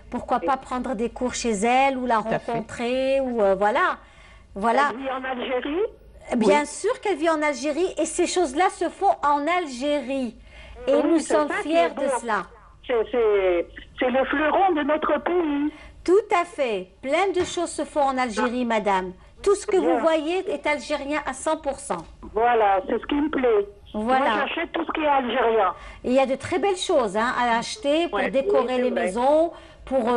pourquoi pas prendre des cours chez elle ou la rencontrer, ou voilà. Elle vit en Algérie? Bien sûr qu'elle vit en Algérie et ces choses-là se font en Algérie. Et nous sommes fiers de cela. C'est le fleuron de notre pays. Tout à fait. Plein de choses se font en Algérie, madame. Tout ce que vous voyez est algérien à 100%. Voilà, c'est ce qui me plaît. Voilà. Moi, j'achète tout ce qui est algérien. Et il y a de très belles choses à acheter pour décorer les maisons, pour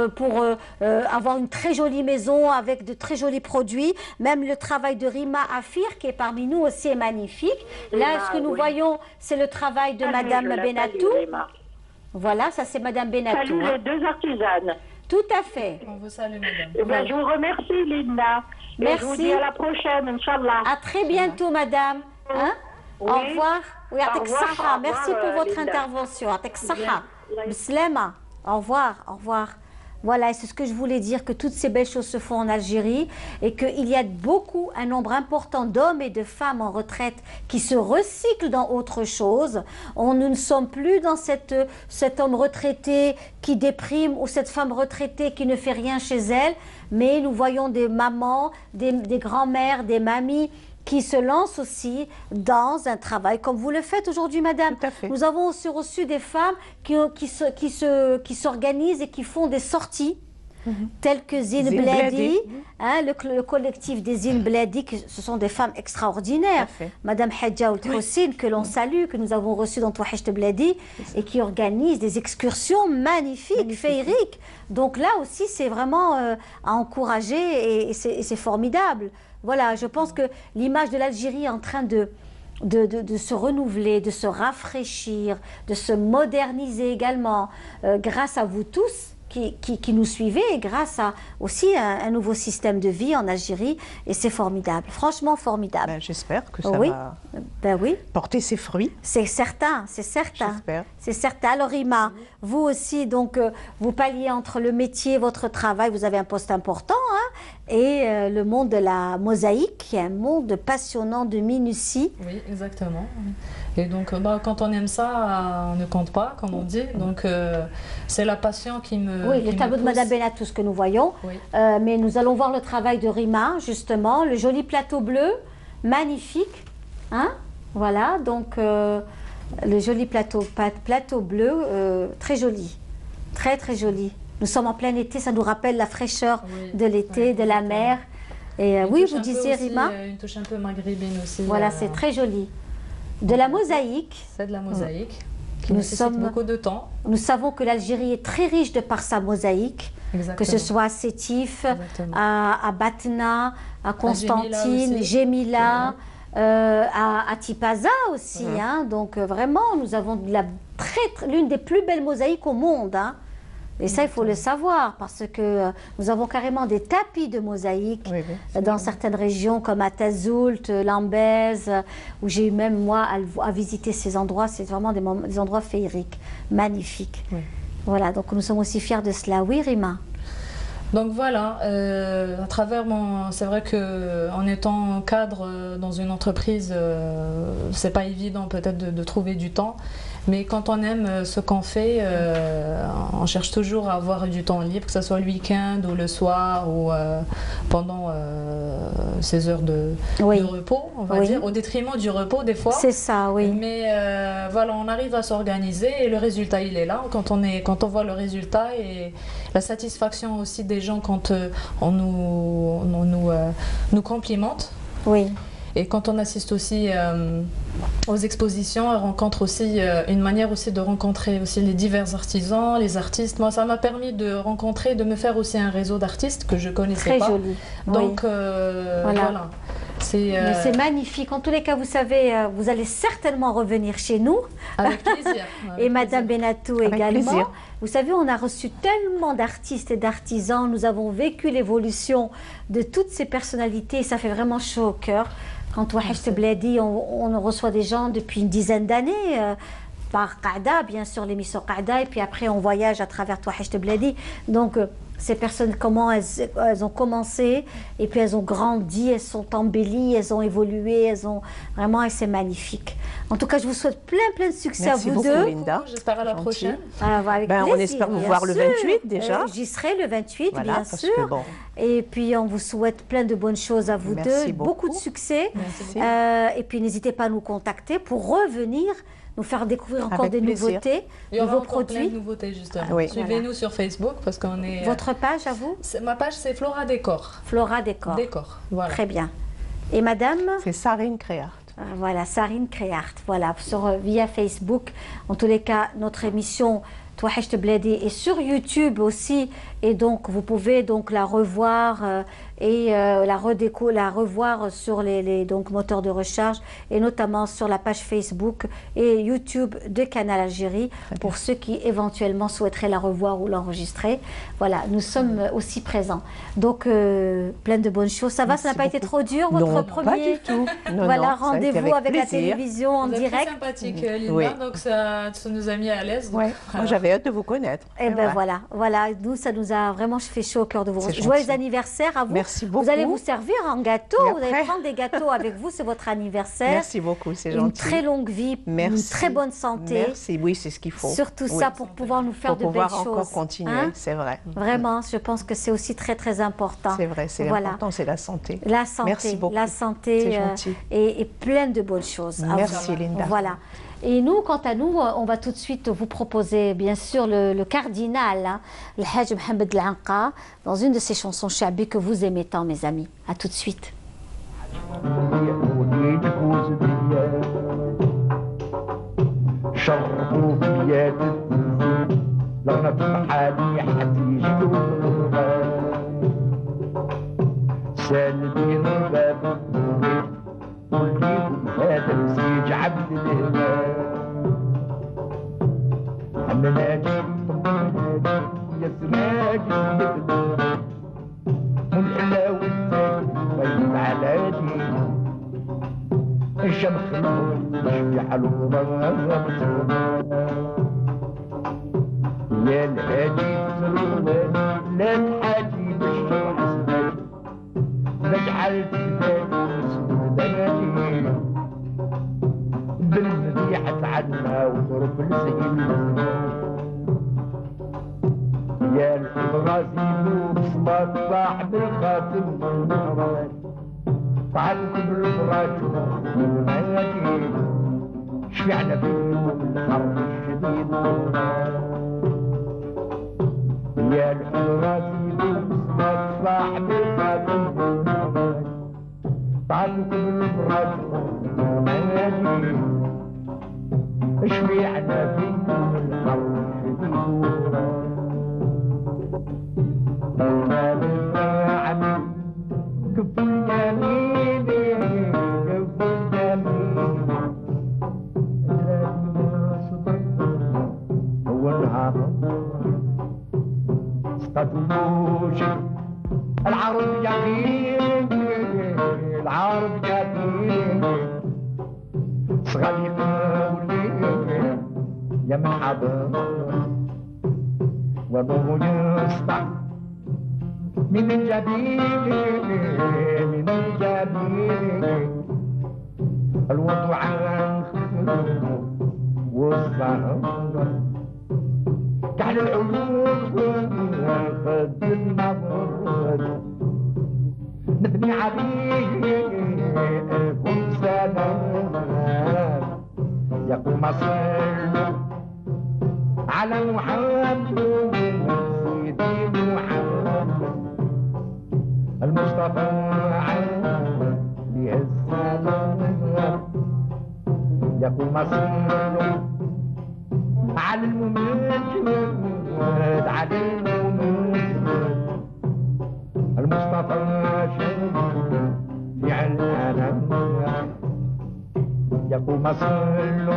avoir une très jolie maison avec de très jolis produits. Même le travail de Rima Afir, qui est parmi nous aussi, est magnifique. Là, ce que nous voyons, c'est le travail de Madame Benatou. Voilà, ça c'est Madame Benatou. Salut les 2 artisanes. Tout à fait. On vous salue, Madame. Eh bien, je vous remercie, Linda. Merci. Et je vous dis à la prochaine, Inch'Allah. À très bientôt, Madame. Hein? Oui. Au revoir. Oui, Au revoir. Merci pour votre Linda. intervention. Bislema. Au revoir. Au revoir. Voilà, et c'est ce que je voulais dire, que toutes ces belles choses se font en Algérie et qu'il y a un nombre important d'hommes et de femmes en retraite qui se recyclent dans autre chose. Nous ne sommes plus dans cet homme retraité qui déprime ou cette femme retraitée qui ne fait rien chez elle, mais nous voyons des mamans, des grands-mères, des mamies qui se lancent aussi dans un travail comme vous le faites aujourd'hui, madame. Tout à fait. Nous avons aussi reçu des femmes qui s'organisent et qui font des sorties telles que Zine Bladi, le collectif des Zine Bladi, ce sont des femmes extraordinaires. Madame Hadja Oultroussine, que l'on salue, que nous avons reçue dans Touachecht Bladi, et qui organise des excursions magnifiques, féeriques. Donc là aussi, c'est vraiment à encourager et c'est formidable. Voilà, je pense que l'image de l'Algérie est en train de se renouveler, de se rafraîchir, de se moderniser également, grâce à vous tous qui nous suivez, et grâce à aussi un nouveau système de vie en Algérie, et c'est formidable, franchement formidable. J'espère que ça va porter ses fruits. C'est certain, c'est certain. C'est certain. Alors Rima, vous aussi, donc, vous palliez entre le métier, votre travail, vous avez un poste important, et le monde de la mosaïque, qui est un monde passionnant de minutie. Oui, exactement. Et donc, quand on aime ça, on ne compte pas, comme on dit. Donc, c'est la passion qui me... Oui, le tableau de Madame Benatou, ce que nous voyons. Oui. Mais nous allons voir le travail de Rima, justement. Le joli plateau bleu, magnifique. Hein? Voilà, donc, le joli plateau bleu, très joli. Très, très joli. Nous sommes en plein été, ça nous rappelle la fraîcheur de l'été, de la mer. Et oui, vous disiez, Rima. Une touche un peu maghrébine aussi. Voilà, c'est très joli. De la mosaïque. C'est de la mosaïque qui nécessite beaucoup de temps. Nous savons que l'Algérie est très riche de par sa mosaïque. Exactement. Que ce soit à Sétif, à Batna, à Constantine, Gémila, à Tipaza aussi. Hein. Donc vraiment, nous avons l'une des plus belles mosaïques au monde. Hein. Et ça, il faut le savoir, parce que nous avons carrément des tapis de mosaïque dans certaines régions, comme à Tazoult, Lambèze, où j'ai eu même, moi, à visiter ces endroits. C'est vraiment des endroits féeriques, magnifiques. Oui. Voilà, donc nous sommes aussi fiers de cela. Oui, Rima? Donc voilà, à travers c'est vrai qu'en étant cadre dans une entreprise, c'est pas évident peut-être de trouver du temps. Mais quand on aime ce qu'on fait, on cherche toujours à avoir du temps libre, que ce soit le week-end ou le soir ou pendant ces heures de repos, on va dire, au détriment du repos des fois. C'est ça, oui. Mais voilà, on arrive à s'organiser et le résultat, il est là. Quand on voit le résultat et la satisfaction aussi des gens quand on nous complimente. Oui. Et quand on assiste aussi aux expositions, on rencontre aussi une manière aussi de rencontrer aussi les divers artisans, les artistes. Moi, ça m'a permis de rencontrer, de me faire aussi un réseau d'artistes que je connaissais pas. Très joli. Donc voilà. C'est magnifique. En tous les cas, vous savez, vous allez certainement revenir chez nous. Avec plaisir. Et Madame Benatou également. Plaisir. Vous savez, on a reçu tellement d'artistes et d'artisans. Nous avons vécu l'évolution de toutes ces personnalités. Et ça fait vraiment chaud au cœur. Quand Touachecht Bladi, on reçoit des gens depuis une dizaine d'années, par Qaada, bien sûr, l'émission Qaada, et puis après on voyage à travers Touachecht Bladi. Donc ces personnes, comment elles ont commencé, et puis elles ont grandi, elles sont embellies, elles ont évolué, et c'est magnifique. En tout cas, je vous souhaite plein de succès. Merci à vous beaucoup, deux. Linda. J'espère à la prochaine. On espère vous voir le 28 déjà. J'y serai le 28, voilà, bien sûr. Et puis on vous souhaite plein de bonnes choses à vous deux, beaucoup de succès. Et puis n'hésitez pas à nous contacter pour revenir nous faire découvrir encore des nouveautés, nouveaux produits. Plein de nouveautés justement. Suivez-nous sur Facebook parce qu'on est... Votre page à vous? Ma page c'est Flora Décor. Flora Décor. Décor, voilà. Très bien. Et madame? C'est Sarine Créart. Voilà, Sarine Créart. Voilà, via Facebook. En tous les cas, notre émission Touachecht Bladi est sur YouTube aussi. Et donc, vous pouvez donc la revoir et la revoir sur les moteurs de recherche et notamment sur la page Facebook et YouTube de Canal Algérie pour ceux qui éventuellement souhaiteraient la revoir ou l'enregistrer. Voilà, nous sommes aussi présents. Donc, plein de bonnes choses. Ça va, ça n'a pas été trop dur, votre premier? Pas du tout. Voilà, rendez-vous avec la télévision en direct. C'est sympathique, Linda, donc ça nous a mis à l'aise. Moi, j'avais hâte de vous connaître. Et ben voilà, nous, ça nous a vraiment fait chaud au cœur de vous. Joyeux anniversaire à vous. Merci beaucoup. Vous allez vous servir en gâteau, vous allez prendre des gâteaux avec vous, c'est votre anniversaire. Merci beaucoup, c'est gentil. Une très longue vie, une très bonne santé. Merci, oui, c'est ce qu'il faut. Surtout ça pour pouvoir nous faire de belles choses. Pour pouvoir encore continuer, c'est vrai. Vraiment, je pense que c'est aussi très important. C'est vrai, c'est important, c'est la santé. La santé, merci beaucoup. La santé c'est gentil. Et plein de bonnes choses. Merci Linda. Voilà. Et nous, quant à nous, on va tout de suite vous proposer, bien sûr, le cardinal, hein, le Hajj Mohamed Al-Anqa, dans une de ses chansons chabi que vous aimez tant, mes amis. À tout de suite. سالدين باب والليل هذا مسيج عبد الله عمناجي يا سراجي والحلاوة بين علاجي الشمس يشبع الغرام يا الهادي لا تحاجي بالشمس نجعل بناتي بالمذيحة عنا وضرب الزين يا الغازي وصمات صاحب الخاتم طعنكم بالفراش والمنادي شفعنا فيكم الحرب الشديد يا الغازي وصمات صاحب الخاتم طعنكم بالفراش والمنادي شفعنا فيكم الحرب الشديد العرب جاكين العرب جاكين صغالي قولي يا مرحبا وابو يسطع من الجبين من الجبين الوضع والصهر كحل العيون خد النظر نبني عليه كل سنة يقوم أصل على محمد سيدي محمد المصطفى عليه السلام يقوم أصل على الممجد على الممجد المصطفى في العالم يقوم أصل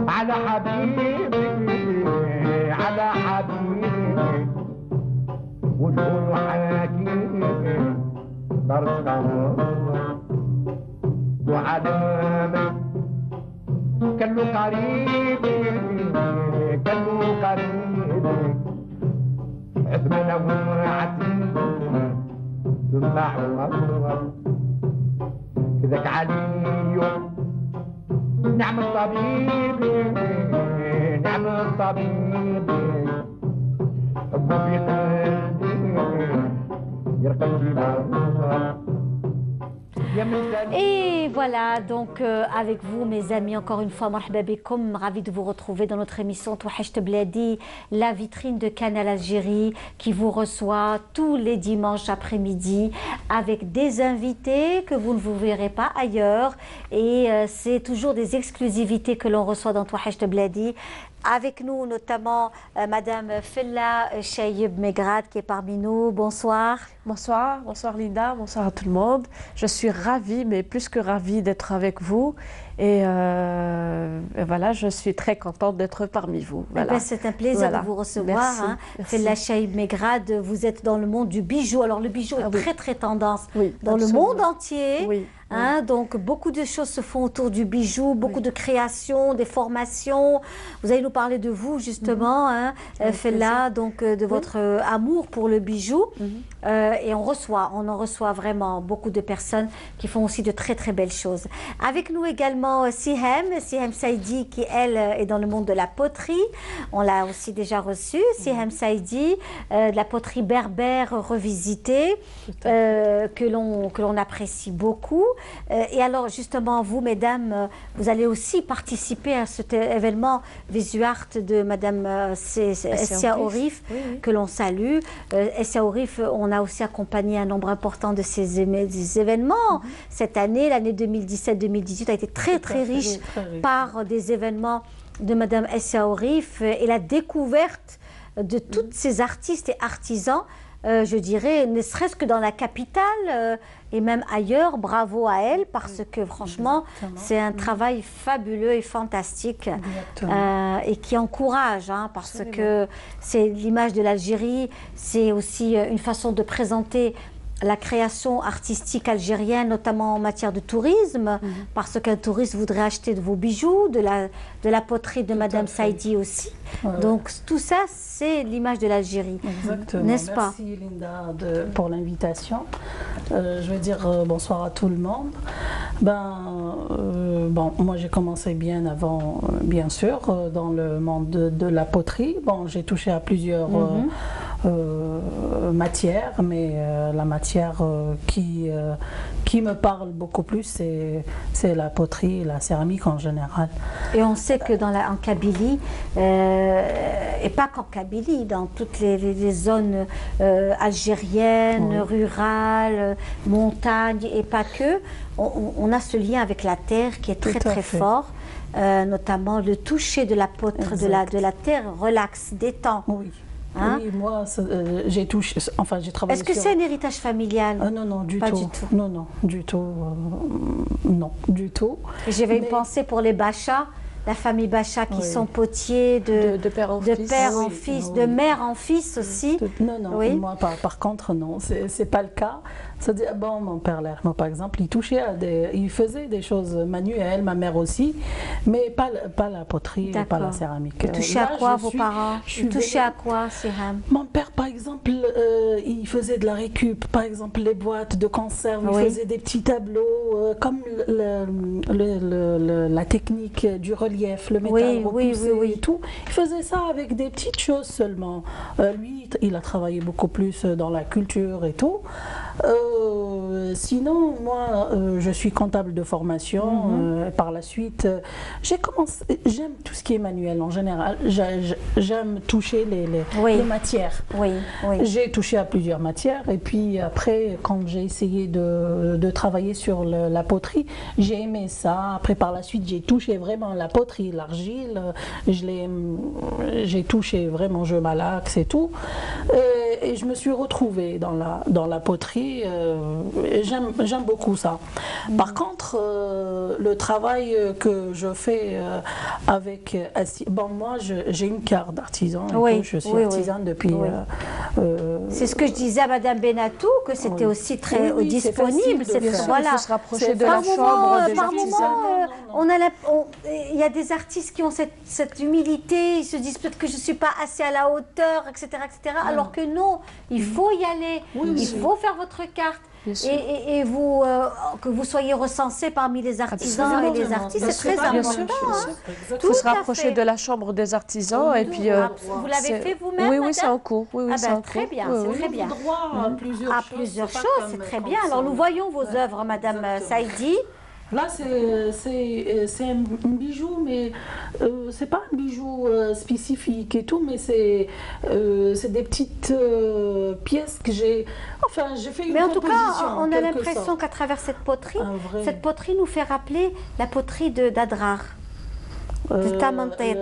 على حبيبي على حبيبي وجهه حاكي درس وعلامة كله قريب كله قريب عثمان وعتيب ثم عمر كذاك علي نعم الطبيب نعم الطبيب حبه في قلبي يرقد في نار. Et voilà, donc avec vous, mes amis, encore une fois, marhaba bikoum, ravi de vous retrouver dans notre émission Touhacht Bladi, la vitrine de Canal Algérie, qui vous reçoit tous les dimanches après-midi avec des invités que vous ne vous verrez pas ailleurs. Et c'est toujours des exclusivités que l'on reçoit dans Touhacht Bladi. Avec nous, notamment, Madame Fella Chayeb Megrad, qui est parmi nous. Bonsoir. Bonsoir, bonsoir Linda, bonsoir à tout le monde. Je suis ravie, mais plus que ravie d'être avec vous. Et voilà, je suis très contente d'être parmi vous. Voilà. Eh ben, c'est un plaisir de vous recevoir. Merci, Fella Chayeb Megrad, vous êtes dans le monde du bijou. Alors, le bijou est très, très tendance dans absolument. le monde entier. Oui. Hein, donc beaucoup de choses se font autour du bijou, beaucoup de créations, des formations. Vous allez nous parler de vous justement, hein, Fella, donc de votre amour pour le bijou. Et on en reçoit vraiment beaucoup de personnes qui font aussi de très très belles choses. Avec nous également Sihem Saïdi, qui elle est dans le monde de la poterie. On l'a aussi déjà reçu. Sihem Saïdi, de la poterie berbère revisitée, que l'on apprécie beaucoup. Et alors, justement, vous, mesdames, vous allez aussi participer à cet événement Visuart de Madame Essia Orif, que l'on salue. Essia Orif, on a aussi accompagné un nombre important de ces événements. Cette année, l'année 2017-2018, a été très riche par des événements de Madame Essia Orif et la découverte de toutes ces artistes et artisans, je dirais, ne serait-ce que dans la capitale et même ailleurs. Bravo à elle, parce que franchement, c'est un travail fabuleux et fantastique et qui encourage, hein, parce que c'est l'image de l'Algérie, c'est aussi une façon de présenter la création artistique algérienne, notamment en matière de tourisme, parce qu'un touriste voudrait acheter de vos bijoux, de la poterie de Madame Saïdi aussi. Donc tout ça, c'est l'image de l'Algérie, n'est-ce pas? Merci Linda pour l'invitation. Je vais dire bonsoir à tout le monde. Bon, moi j'ai commencé bien avant, bien sûr, dans le monde de la poterie. Bon, j'ai touché à plusieurs matières, mais la matière qui me parle beaucoup plus, c'est la poterie et la céramique en général. Et on sait que en Kabylie, et pas qu'en Kabylie, dans toutes les zones algériennes, rurales, montagnes, et pas que, on a ce lien avec la terre qui est très fort. Notamment le toucher de la poterie, de la terre relaxe, détend. Oui. Hein? Oui, moi, j'ai touché, enfin, j'ai travaillé. Est-ce que c'est un héritage familial? Non, non, du tout. Non, non, du tout. Non, du tout. J'avais une pensée pour les Bachas, la famille Bacha qui sont potiers de père en fils, de mère en fils aussi. Non, non, moi, par contre, non, c'est pas le cas. C'est-à-dire, bon, mon père Lermo, par exemple, il faisait des choses manuelles, ma mère aussi, mais pas la poterie, pas la céramique. Vous touchez à quoi, vos parents? Vous touchez à quoi, Siham? Mon père, par exemple, il faisait de la récup, par exemple, les boîtes de conserve, il faisait des petits tableaux, comme la technique du relief, le métal repoussé et tout. Il faisait ça avec des petites choses seulement. Lui, il a travaillé beaucoup plus dans la culture et tout. Sinon, moi, je suis comptable de formation. Par la suite, j'aime tout ce qui est manuel en général. J'aime toucher les matières. J'ai touché à plusieurs matières. Et puis après, quand j'ai essayé de travailler sur la poterie, j'ai aimé ça. Après, par la suite, j'ai touché vraiment la poterie, l'argile. J'ai touché vraiment, je malaxe et tout. Et je me suis retrouvée dans la poterie. J'aime beaucoup ça. Par contre, le travail que je fais avec... Bon, moi, j'ai une carte d'artisan. Je suis artisane depuis... c'est ce que je disais à Madame Benatou, que c'était aussi très disponible. Voilà. Il faut se rapprocher de la chambre des artisans. Il y a des artistes qui ont cette humilité, ils se disent peut-être que je ne suis pas assez à la hauteur, etc. Alors que non, il faut y aller, il faut faire votre carte. Et vous, que vous soyez recensé parmi les artisans et les artistes, c'est très important. Il faut se rapprocher de la chambre des artisans. Et puis, vous l'avez fait vous-même? Oui, c'est en cours. Très bien, c'est très bien. À plusieurs choses, c'est très bien. Alors nous voyons vos œuvres, Madame Saïdi. Là, c'est un bijou, mais c'est pas un bijou spécifique et tout, mais c'est des petites pièces que j'ai... Enfin, j'ai fait une composition. Mais en tout cas, on a l'impression qu'à travers cette poterie nous fait rappeler la poterie d'Adrar. De Tamantet.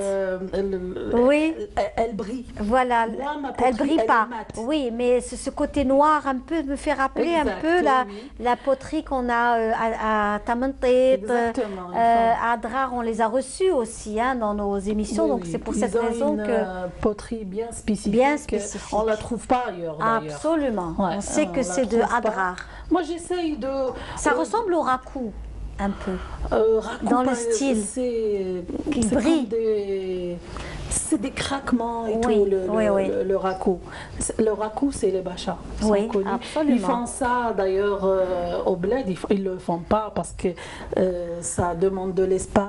Oui. Elle brille. Voilà. Elle brille pas. Oui, mais ce côté noir un peu me fait rappeler un peu la poterie qu'on a à Tamantet. À Adrar, on les a reçus aussi dans nos émissions. Donc c'est pour cette raison que. Une poterie bien spécifique. On la trouve pas ailleurs. Absolument. On sait que c'est de Adrar. Moi, j'essaye de. Ça ressemble au rakou. Un peu. Dans le style. Qui brille. C'est des craquements et tout, le rakou. Le rakou, c'est les bachas. Oui, absolument. Ils font ça d'ailleurs au bled, ils ne le font pas parce que ça demande de l'espace.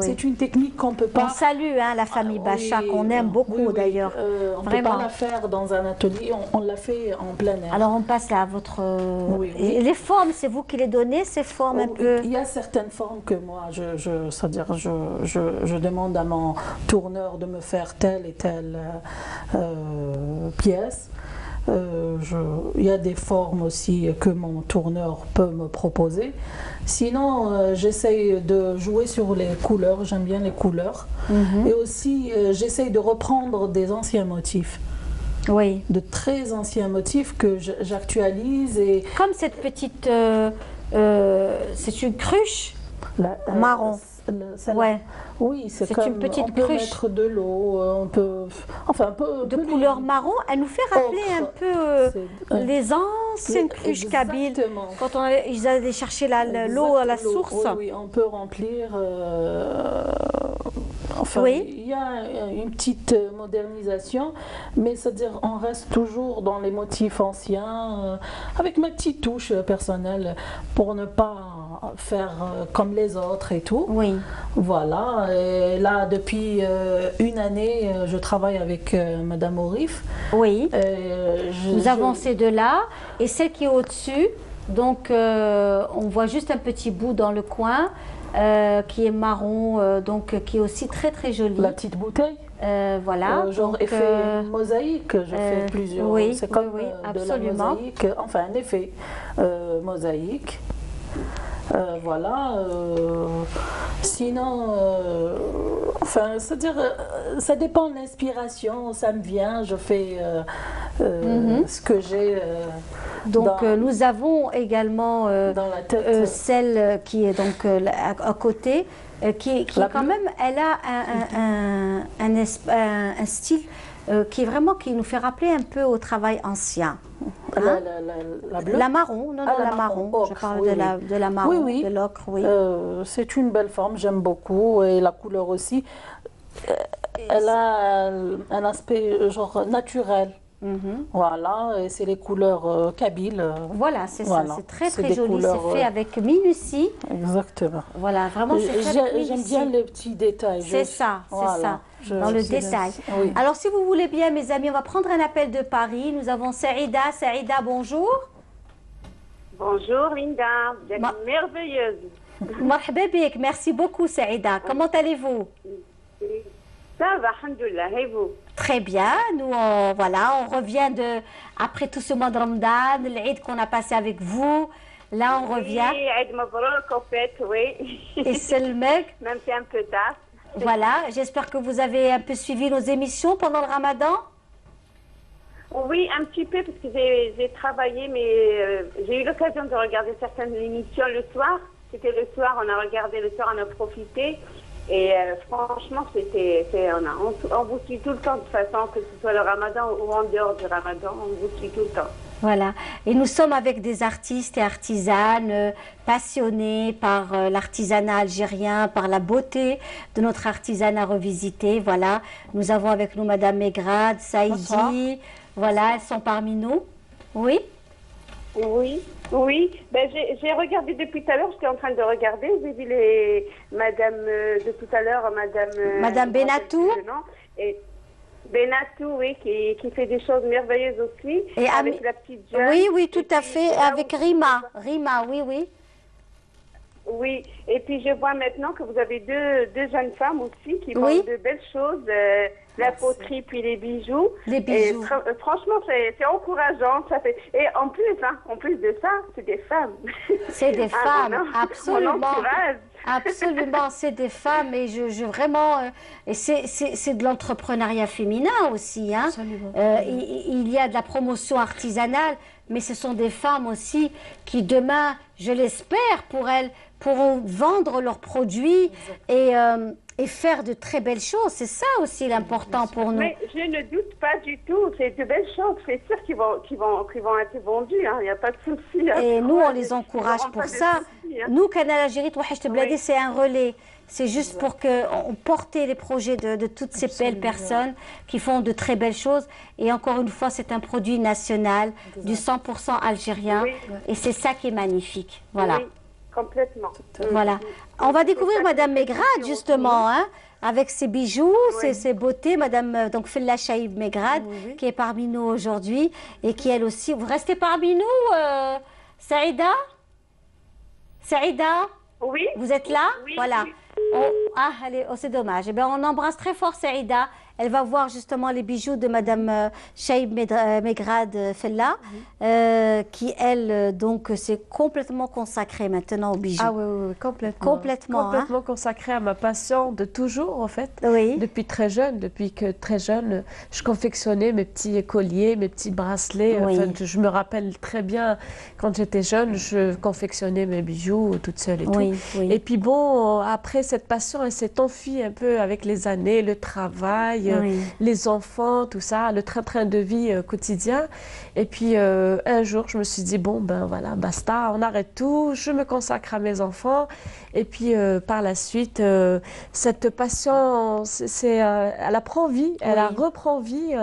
C'est une technique qu'on ne peut pas... On salue la famille Bacha, qu'on aime beaucoup d'ailleurs. On ne peut pas la faire dans un atelier, on l'a fait en plein air. Alors on passe là à votre... Et les formes, c'est vous qui les donnez, ces formes un peu... Il y a certaines formes que moi, c'est-à-dire je demande à mon tourneur de me faire telle et telle pièce. Il y a des formes aussi que mon tourneur peut me proposer. Sinon, j'essaye de jouer sur les couleurs, j'aime bien les couleurs. Et aussi, j'essaye de reprendre des anciens motifs. Oui. De très anciens motifs que j'actualise. Comme cette petite... c'est une cruche marron. Ouais. Oui, c'est comme une petite on peut mettre de l'eau, on peut, enfin un peu de couleur marron. Elle nous fait rappeler un peu les anciennes cruches kabyles quand ils allaient chercher l'eau à la source. Oui, on peut remplir. Enfin, il y a une petite modernisation, mais c'est-à-dire on reste toujours dans les motifs anciens, avec ma petite touche personnelle pour ne pas faire comme les autres et tout. Oui. Voilà. Et là, depuis une année, je travaille avec Madame Orif. Oui. Nous avons ces deux-là et celle qui est au-dessus. Donc, on voit juste un petit bout dans le coin. Qui est marron, donc qui est aussi très très jolie. La petite bouteille. Voilà. Genre donc, effet mosaïque, je fais plusieurs. Oui, c'est comme absolument. De la mosaïque, enfin un effet mosaïque. Voilà. Sinon, enfin, c'est-à-dire, ça dépend de l'inspiration, ça me vient, je fais ce que j'ai. Donc nous avons également dans la tête. Celle qui est donc à côté, qui quand même, elle a un style qui est vraiment, qui nous fait rappeler un peu au travail ancien. La marron, non, la marron. Ocre, je parle de la marron, de l'ocre, oui. C'est une belle forme, j'aime beaucoup, et la couleur aussi. Elle a un aspect genre naturel. Voilà, et c'est les couleurs kabyles. Voilà, c'est ça, c'est très très joli, c'est fait avec minutie. Exactement. Voilà, vraiment c'est fait avec minutie. J'aime bien les petits détails. C'est ça, c'est ça, dans le détail. Oui. Alors si vous voulez bien mes amis, on va prendre un appel de Paris. Nous avons Saïda. Saïda, bonjour. Bonjour Linda, vous êtes merveilleuse. Marhaba bik, merci beaucoup Saïda. Comment allez-vous? Ça va, alhamdoulilah, et vous? Très bien, nous on revient après tout ce mois de Ramadan, l'Eid qu'on a passé avec vous. Là on revient. Oui, Eid Mabrouk au fait, oui. Et c'est le mec. Même si un peu tard. Voilà, j'espère que vous avez un peu suivi nos émissions pendant le Ramadan. Oui, un petit peu parce que j'ai travaillé, mais j'ai eu l'occasion de regarder certaines émissions le soir. C'était le soir, on a regardé le soir, on a profité. Et franchement, on vous suit tout le temps de toute façon, que ce soit le Ramadan ou en dehors du Ramadan, on vous suit tout le temps. Voilà. Et nous sommes avec des artistes et artisanes passionnés par l'artisanat algérien, par la beauté de notre artisanat revisité. Voilà. Nous avons avec nous Madame Megrad, Saïdi. Voilà, elles sont parmi nous. Oui. Oui, oui. Ben, j'ai regardé depuis tout à l'heure, j'étais en train de regarder. J'ai vu Madame de tout à l'heure, Madame Benatou. Et Benatou, oui, qui fait des choses merveilleuses aussi. Et avec la petite jeune. Oui, oui, tout à fait. Avec Rima. Rima, oui, oui. Oui, et puis je vois maintenant que vous avez deux jeunes femmes aussi qui font de belles choses, la poterie puis les bijoux. Les bijoux. Et, franchement, c'est encourageant. Ça fait... Et en plus de ça, c'est des femmes. C'est des femmes, absolument. On encourage. Absolument, c'est des femmes et je vraiment et c'est de l'entrepreneuriat féminin aussi, hein. Il y a de la promotion artisanale, mais ce sont des femmes aussi qui demain, je l'espère pour elles, pourront vendre leurs produits et Et faire de très belles choses, c'est ça aussi l'important pour nous. Mais je ne doute pas du tout, c'est de belles choses, c'est sûr qu'ils vont être vendus, il n'y a pas de souci. Et nous, on les encourage pour ça. Nous, Canal Algérie, c'est un relais. C'est juste pour qu'on porte les projets de toutes ces belles personnes qui font de très belles choses. Et encore une fois, c'est un produit national, du 100% algérien. Oui. Et c'est ça qui est magnifique. Voilà. Oui, complètement. Voilà. On va découvrir Madame Megrad, justement, hein, avec ses bijoux, ses beautés. Madame Fella Chaïb Megrad, qui est parmi nous aujourd'hui. Et qui, elle aussi... Vous restez parmi nous, Saïda? Saïda? Oui. Vous êtes là? Oui. Voilà. Oui. Allez, c'est dommage. Eh bien, on embrasse très fort Saïda. Elle va voir justement les bijoux de Madame Chaïb Megrad Fella, qui, elle, donc, s'est complètement consacrée maintenant aux bijoux. Ah oui, complètement. Complètement consacrée à ma passion de toujours, en fait. Oui. Depuis très jeune, je confectionnais mes petits colliers, mes petits bracelets. Oui. Enfin, je me rappelle très bien, quand j'étais jeune, je confectionnais mes bijoux toute seule et tout. Oui. Et puis bon, après, cette passion, elle s'est enfuie un peu avec les années, le travail, les enfants, tout ça, le train-train de vie quotidien. Et puis un jour, je me suis dit, bon, ben voilà, basta, on arrête tout, je me consacre à mes enfants. Et puis par la suite, cette passion, elle apprend vie, elle reprend vie,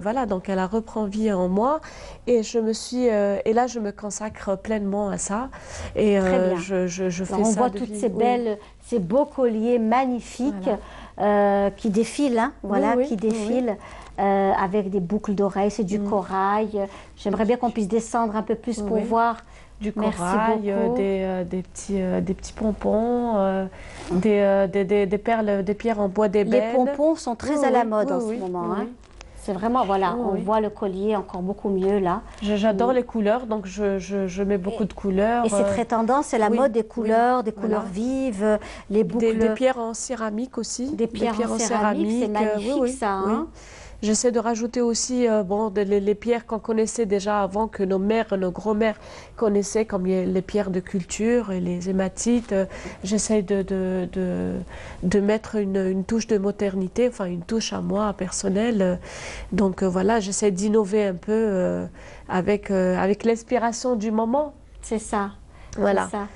voilà, donc elle a reprend vie en moi. Et et là, je me consacre pleinement à ça. Et je fais ça. On voit toutes ces beaux colliers magnifiques qui défilent, hein, qui défilent avec des boucles d'oreilles, c'est du corail. J'aimerais bien qu'on puisse descendre un peu plus pour voir. Du corail, des petits pompons, des perles, des pierres en bois d'ébène. Les pompons sont très à la mode en ce moment. Hein. C'est vraiment, voilà, on voit le collier encore beaucoup mieux là. J'adore les couleurs, donc je mets beaucoup de couleurs. Et c'est très tendance, c'est la mode des couleurs, des couleurs vives, les boucles. Des pierres en céramique aussi. Des pierres en céramique, c'est magnifique ça. Hein. J'essaie de rajouter aussi les pierres qu'on connaissait déjà avant, que nos mères, nos grands-mères connaissaient, comme les pierres de culture et les hématites. J'essaie de mettre une touche de modernité, enfin une touche à moi, personnelle. Donc voilà, j'essaie d'innover un peu avec l'inspiration du moment. C'est ça. Voilà. C'est ça.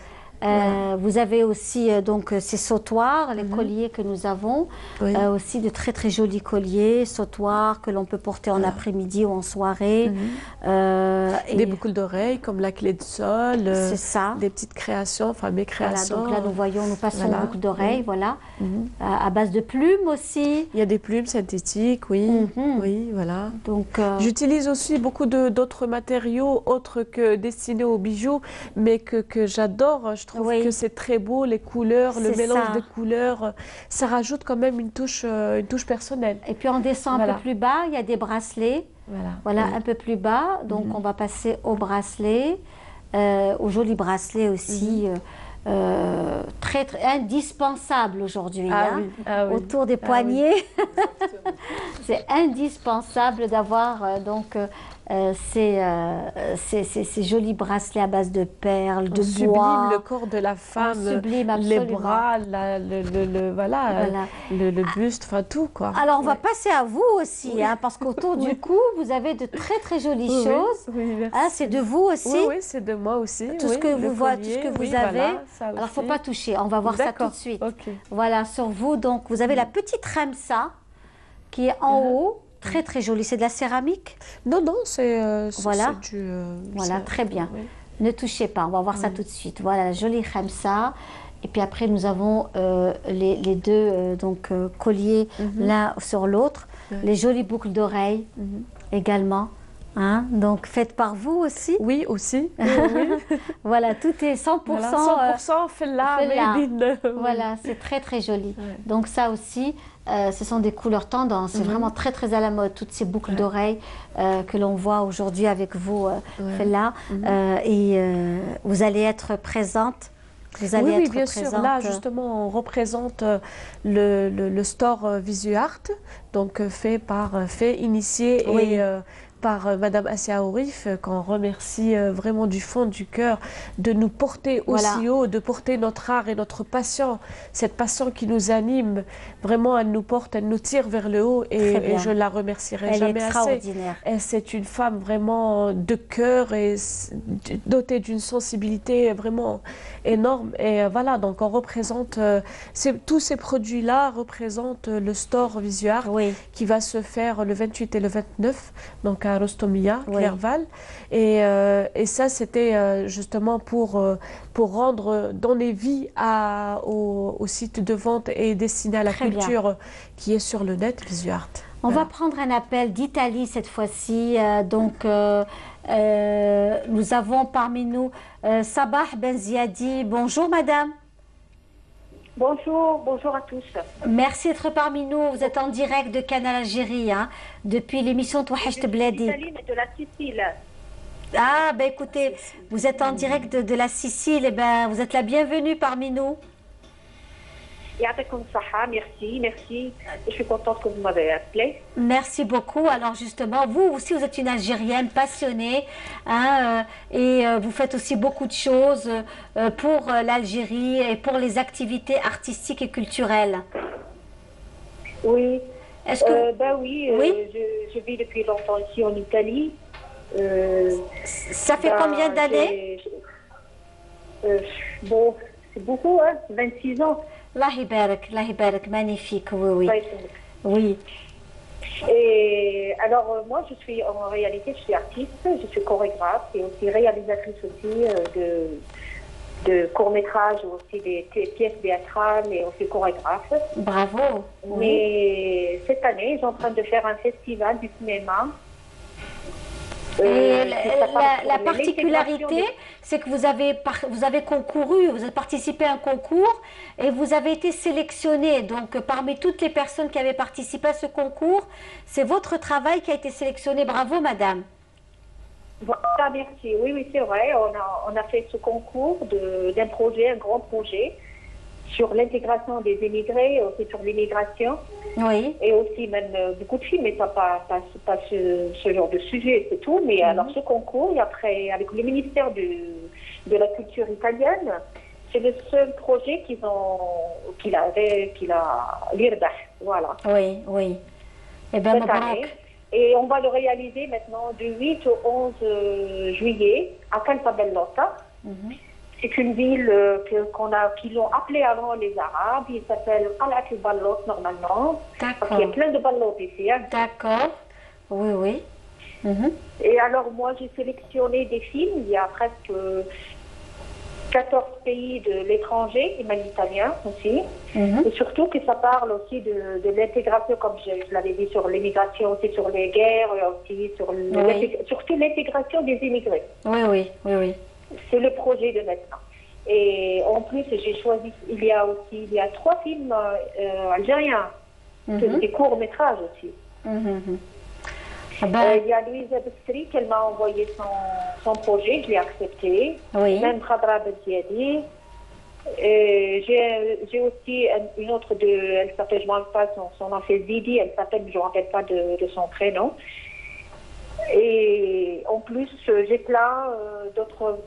Vous avez aussi donc ces sautoirs, les colliers que nous avons, aussi de très très jolis colliers, sautoirs que l'on peut porter en après-midi ou en soirée. Des boucles d'oreilles comme la clé de sol, c'est ça. Des petites créations, enfin mes créations. Voilà, donc là nous passons une boucle d'oreilles, voilà, à base de plumes aussi. Il y a des plumes synthétiques, oui, voilà. Donc j'utilise aussi beaucoup d'autres matériaux autres que destinés aux bijoux, mais que j'adore. Je trouve que c'est très beau, les couleurs, le mélange de couleurs, ça rajoute quand même une touche personnelle. Et puis on descend un peu plus bas, il y a des bracelets. Voilà, un peu plus bas. Donc on va passer au bracelet, aux jolis bracelets aussi. Très indispensable aujourd'hui, autour des poignets. C'est indispensable d'avoir donc ces jolis bracelets à base de perles, de bois. Sublime le corps de la femme, les bras, le buste, enfin tout quoi. Alors on va passer à vous aussi, hein, parce qu'autour du cou, vous avez de très très jolies choses. Hein, c'est de vous aussi. Oui, c'est de moi aussi. Tout ce que vous avez. Alors il ne faut pas toucher, on va voir ça tout de suite. Voilà, sur vous, donc vous avez la petite Khamsa qui est en haut. Très très jolie. C'est de la céramique? Non, c'est du... voilà, très bien. Ne touchez pas, on va voir ça tout de suite. Voilà, la jolie Khamsa. Et puis après, nous avons les deux colliers l'un sur l'autre. Les jolies boucles d'oreilles également. Hein? Donc, faites par vous aussi? Oui, aussi. Voilà, tout est 100%. Voilà, 100% Fella. Voilà, c'est très très joli. Donc ça aussi, ce sont des couleurs tendances. C'est vraiment très très à la mode, toutes ces boucles d'oreilles que l'on voit aujourd'hui avec vous, Fella. Et vous allez être présente. Vous allez être bien présente. sûr. Là, justement, on représente le store Visuart, donc fait initié et par Madame Assia Ourif, qu'on remercie vraiment du fond du cœur de nous porter aussi haut, de porter notre art et notre passion, cette passion qui nous anime. Vraiment, elle nous porte, elle nous tire vers le haut et je la remercierai jamais assez. Et c'est une femme vraiment de cœur et dotée d'une sensibilité vraiment énorme. Et voilà, donc on représente, tous ces produits-là représentent le store Visuart qui va se faire le 28 et le 29, donc à Rostomia, Clerval. Et ça, c'était justement pour donner vie au site de vente et destiné à la culture qui est sur le net, Visuart. On va prendre un appel d'Italie cette fois-ci. Nous avons parmi nous Sabah Benziadi. Bonjour madame. Bonjour, bonjour à tous. Merci d'être parmi nous. Vous êtes en direct de Canal Algérie, depuis l'émission Touhacht Bladi. De la Sicile. Ah, ben écoutez, vous êtes en direct de la Sicile, et ben vous êtes la bienvenue parmi nous. Merci. Je suis contente que vous m'avez appelé. Merci beaucoup. Alors justement, vous aussi, vous êtes une Algérienne passionnée et vous faites aussi beaucoup de choses pour l'Algérie et pour les activités artistiques et culturelles. Oui. Est-ce que oui. Je vis depuis longtemps ici en Italie. Ça fait combien d'années? Bon, c'est beaucoup, 26 ans. Allah Hibarak, magnifique, oui. Oui. Et alors, moi, en réalité, je suis artiste, je suis chorégraphe et aussi réalisatrice aussi de courts-métrages, aussi des pièces théâtrales et aussi chorégraphe. Bravo. Mais cette année, je suis en train de faire un festival du cinéma. Et la particularité, c'est que vous avez concouru, vous avez participé à un concours et vous avez été sélectionné. Donc, parmi toutes les personnes qui avaient participé à ce concours, c'est votre travail qui a été sélectionné. Bravo, madame. Voilà, merci. Oui, c'est vrai. On a fait ce concours d'un projet, un grand projet, sur l'intégration des émigrés, aussi sur l'immigration. Oui. Et aussi même beaucoup de films, mais pas ce genre de sujet, c'est tout. Mais alors ce concours, et après, avec le ministère de la Culture italienne, c'est le seul projet qu'il a l'IRBAH. Voilà. Oui. Et bien, et on va le réaliser maintenant du 8 au 11 juillet à Cantabellotta. C'est une ville qui l'ont appelée avant les Arabes. Il s'appelle Qalat al-Ballot normalement. Parce qu'il y a plein de ballots ici. D'accord. Oui. Et alors moi j'ai sélectionné des films. Il y a presque 14 pays de l'étranger, et même italien aussi. Et surtout que ça parle aussi de l'intégration, comme je l'avais dit, sur l'immigration, aussi sur les guerres, aussi surtout l'intégration des immigrés. Oui. C'est le projet de maintenant. Et en plus, j'ai choisi, il y a 3 films algériens, des courts-métrages aussi. Il y a Louisa Bestri, qu'elle m'a envoyé son projet, je l'ai accepté. Même Khadra Benziadi. J'ai aussi une autre, elle s'appelle, je ne me rappelle pas son nom, c'est Zidi, elle s'appelle, je ne me rappelle pas de son prénom. Et en plus, j'ai plein d'autres.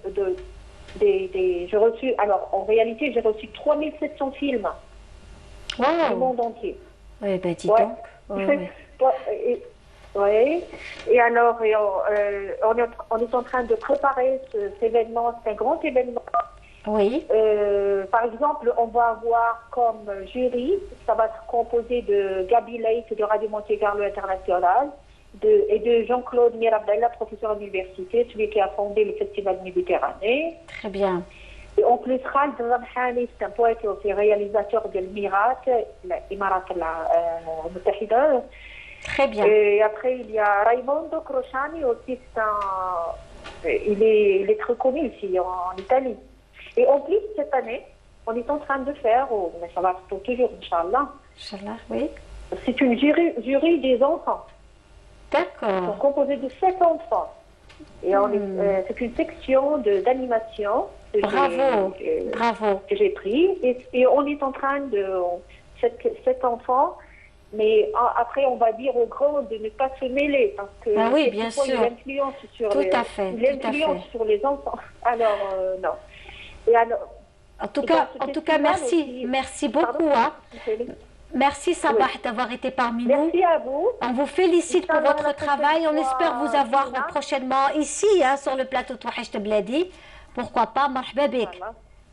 J'ai reçu. Alors, en réalité, j'ai reçu 3700 films du monde entier. Oui, ben dis donc. Et alors, on est en train de préparer cet événement. C'est un grand événement. Oui. Par exemple, on va avoir comme jury, ça va être composé de Gabi Lake de Radio Monte Carlo International. Et de Jean-Claude Mirabella, professeur d'université, celui qui a fondé le Festival Méditerranée. Très bien. Et en plus, Khaled Ramhani, c'est un poète et aussi réalisateur de l'Emirat, l'Emirat Mutahida. Très bien. Et après, il y a Raimondo Crociani aussi, il est très connu ici, en Italie. Et en plus, cette année, on est en train de faire, mais ça va pour toujours, Inch'Allah. Inch'Allah, oui. C'est une jury des enfants. D'accord. Ils sont composés de 7 enfants. Et c'est une section d'animation que j'ai pris. Et on est en train de... Cet enfant, Mais après, on va dire aux grands de ne pas se mêler parce que oui, bien sûr. Il y a l'influence sur sur les enfants. Alors non. Et alors, en tout cas, merci beaucoup. Merci Sabah d'avoir été parmi nous. Merci à vous. On vous félicite pour votre travail. On espère vous avoir prochainement ici sur le plateau de Touhacht Bladi. Pourquoi pas, marhaba bik.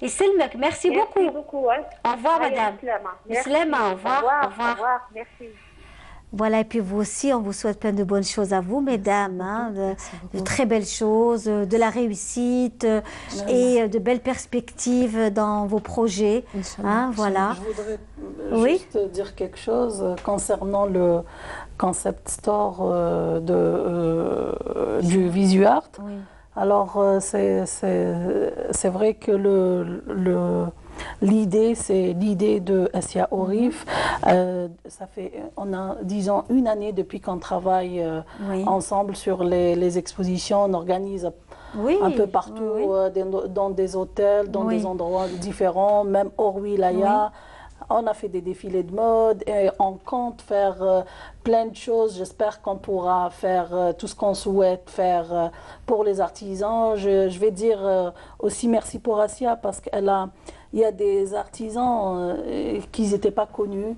Et Selmek, merci beaucoup. Au revoir, madame. Slama, au revoir. Au revoir. Merci. Voilà, et puis vous aussi, on vous souhaite plein de bonnes choses à vous, mesdames, de très belles choses, de la réussite et de belles perspectives dans vos projets. Voilà. Je voudrais juste dire quelque chose concernant le concept store du VisuArt. Oui. Alors, c'est vrai que l'idée, c'est l'idée de Assia Orif. Ça fait, on a, disons, une année depuis qu'on travaille ensemble sur les expositions. On organise un peu partout, dans des hôtels, dans des endroits différents, même hors wilaya. On a fait des défilés de mode et on compte faire plein de choses. J'espère qu'on pourra faire tout ce qu'on souhaite faire pour les artisans. Je vais dire aussi merci pour Assia parce qu'il y a des artisans qui n'étaient pas connus.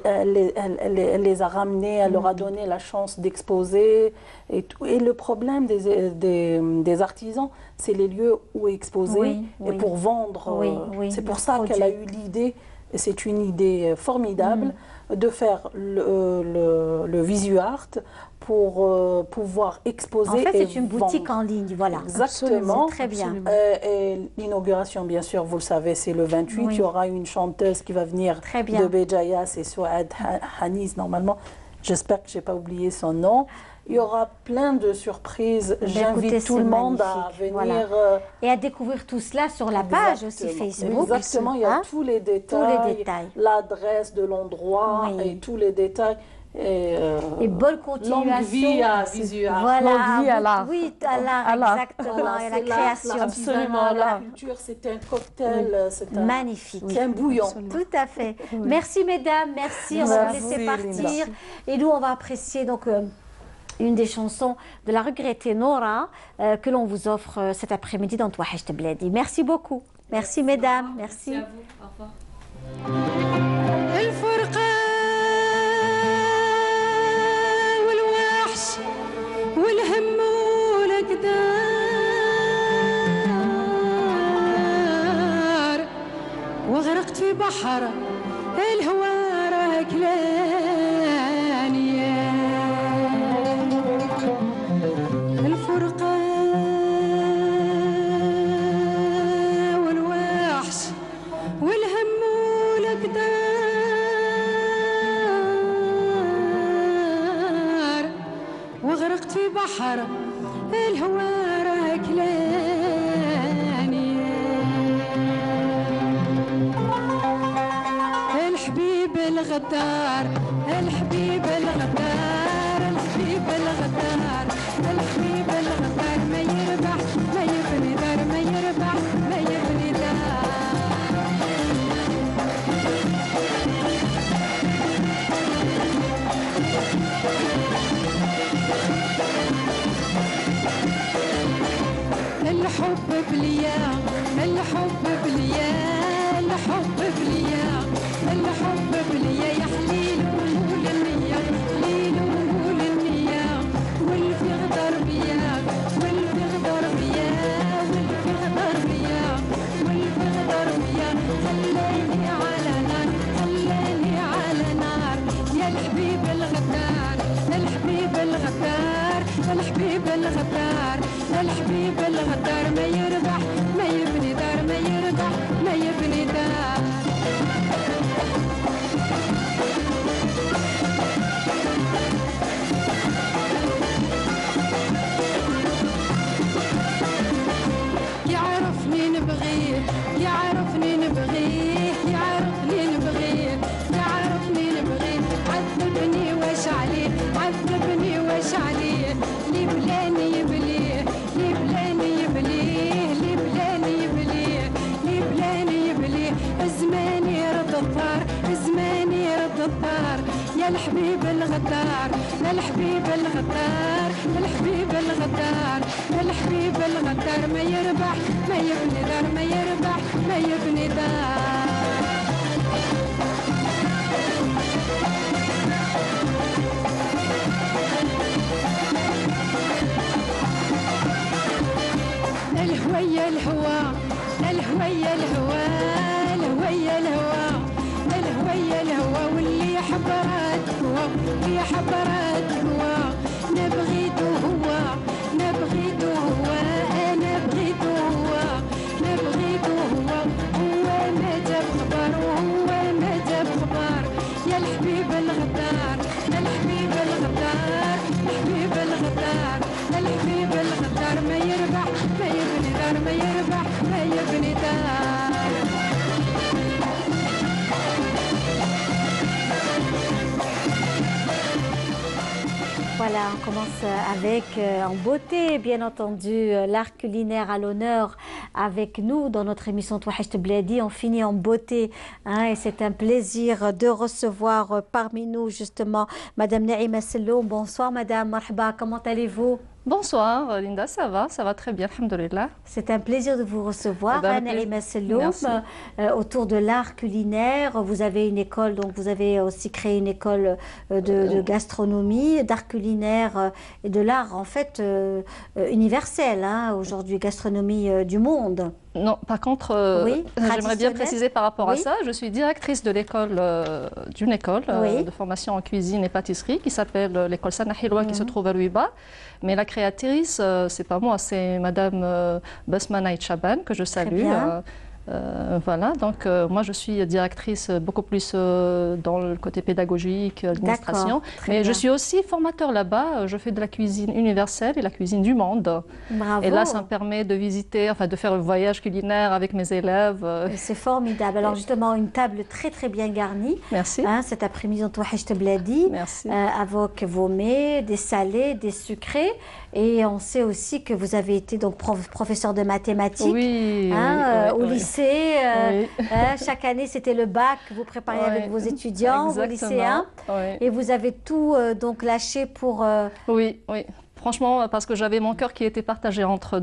Elle les a ramenés, elle leur a donné la chance d'exposer. Et le problème des artisans, c'est les lieux où exposer et pour vendre. C'est pour ça qu'elle a eu l'idée. C'est une idée formidable de faire le VisuArt pour pouvoir exposer. En fait, c'est une boutique en ligne, voilà. Exactement. Très bien. Et l'inauguration, bien sûr, vous le savez, c'est le 28. Il y aura une chanteuse qui va venir de Béjaïa, c'est Souad Haniz, normalement. J'espère que je n'ai pas oublié son nom. Il y aura plein de surprises. J'invite tout le monde à venir. Et à découvrir tout cela sur la page aussi Facebook. Exactement, il y a tous les détails. L'adresse de l'endroit et tous les détails. Et bonne continuation. Longue vie à VisuArt. Voilà, longue vie à l'art. Oui, à l'art, exactement. Et la création. Absolument. La culture, c'est un cocktail. C'est magnifique. C'est un bouillon. Tout à fait. Merci, mesdames. Merci. On va vous laisser partir. Et nous, on va apprécier donc une des chansons de la regrettée Nora que l'on vous offre cet après-midi dans Touhacht Bladi. Merci beaucoup. Merci, mesdames. Merci. Merci à vous. Au revoir. والهم والأقدار وغرقت في بحر الهوى راكلاني الفرقة والوحش والهم والأقدار وغرقت في بحر الهوى راكلاني الحبيب الغدار الحبيب الغدار الحبيب الغدار الحبيب الغدار ما يربح ما يبني دار ما يربح ما يبني دار الحب بليا الحب بليا الحب بليا الحب بليا يا حليل ونقول النية حليل ونقول النية والفي غدر بيا والفي غدر بيا والفي غدر بيا والفي غدر بيا خلاني على نار خلاني على نار يا الحبيب الغدار الحبيب الغدار الحبيب الغدار الحبيب الغدار ما يربح ما يبني دار ما يربح ما يبني دار يعرفني نبغيه يعرفني نبغيه يعرفني نبغيه يعرفني نبغيه عذبني واش عليه عذبني واش عليه لي بلاني يبليه لي بلاني يبليه الحبيب الغدار يا الحبيب الغدار يا الحبيب الغدار يا الحبيب الغدار ما يربح ما يبني دار ما يربح ما يبني دار الهوية الهوى الهوية الهوى الهوية الهوى الهوية الهوى واللي حبرات هو اللي حبرات هو نبغيته هو نبغيته هو أنا بغيته هو نبغيته هو هو ما جاب خبر وهو ما جاب خبر يا الحبيب الغدار يا الحبيب الغدار الحبيب الغدار الحبيب الغدار ما يربح ما يبني دار ما يربح ما يبني دار Voilà, on commence avec en beauté, bien entendu, l'art culinaire à l'honneur avec nous dans notre émission Touhacht Bladi. On finit en beauté et c'est un plaisir de recevoir parmi nous justement Madame Naïma Selloum. Bonsoir Madame, marhaba, comment allez-vous? Bonsoir Linda, ça va très bien, alhamdoulilah. C'est un plaisir de vous recevoir, Naïma Selloum, autour de l'art culinaire. Vous avez une école, donc vous avez aussi créé une école de gastronomie, d'art culinaire et de l'art en fait universel, aujourd'hui gastronomie du monde. Non, par contre, j'aimerais bien préciser par rapport à ça, je suis directrice de l'école, d'une école de formation en cuisine et pâtisserie qui s'appelle l'école Sana Hilwa qui se trouve à Louiba. Mais la créatrice, c'est pas moi, c'est Madame Basma Naïd Chaban que je salue. Voilà, donc moi je suis directrice beaucoup plus dans le côté pédagogique, administration, mais je suis aussi formateur là-bas, je fais de la cuisine universelle et la cuisine du monde. Bravo. Et là ça me permet de visiter, enfin de faire un voyage culinaire avec mes élèves. C'est formidable, alors justement une table très très bien garnie. Merci. Cet après-midi en Touhacht Bladi. Merci. Avec vos mets, des salés, des sucrés. Et on sait aussi que vous avez été donc professeur de mathématiques au lycée. Chaque année, c'était le bac que vous prépariez avec vos étudiants, vos lycéens. Et vous avez tout donc lâché pour... Oui, franchement, parce que j'avais mon cœur qui était partagé entre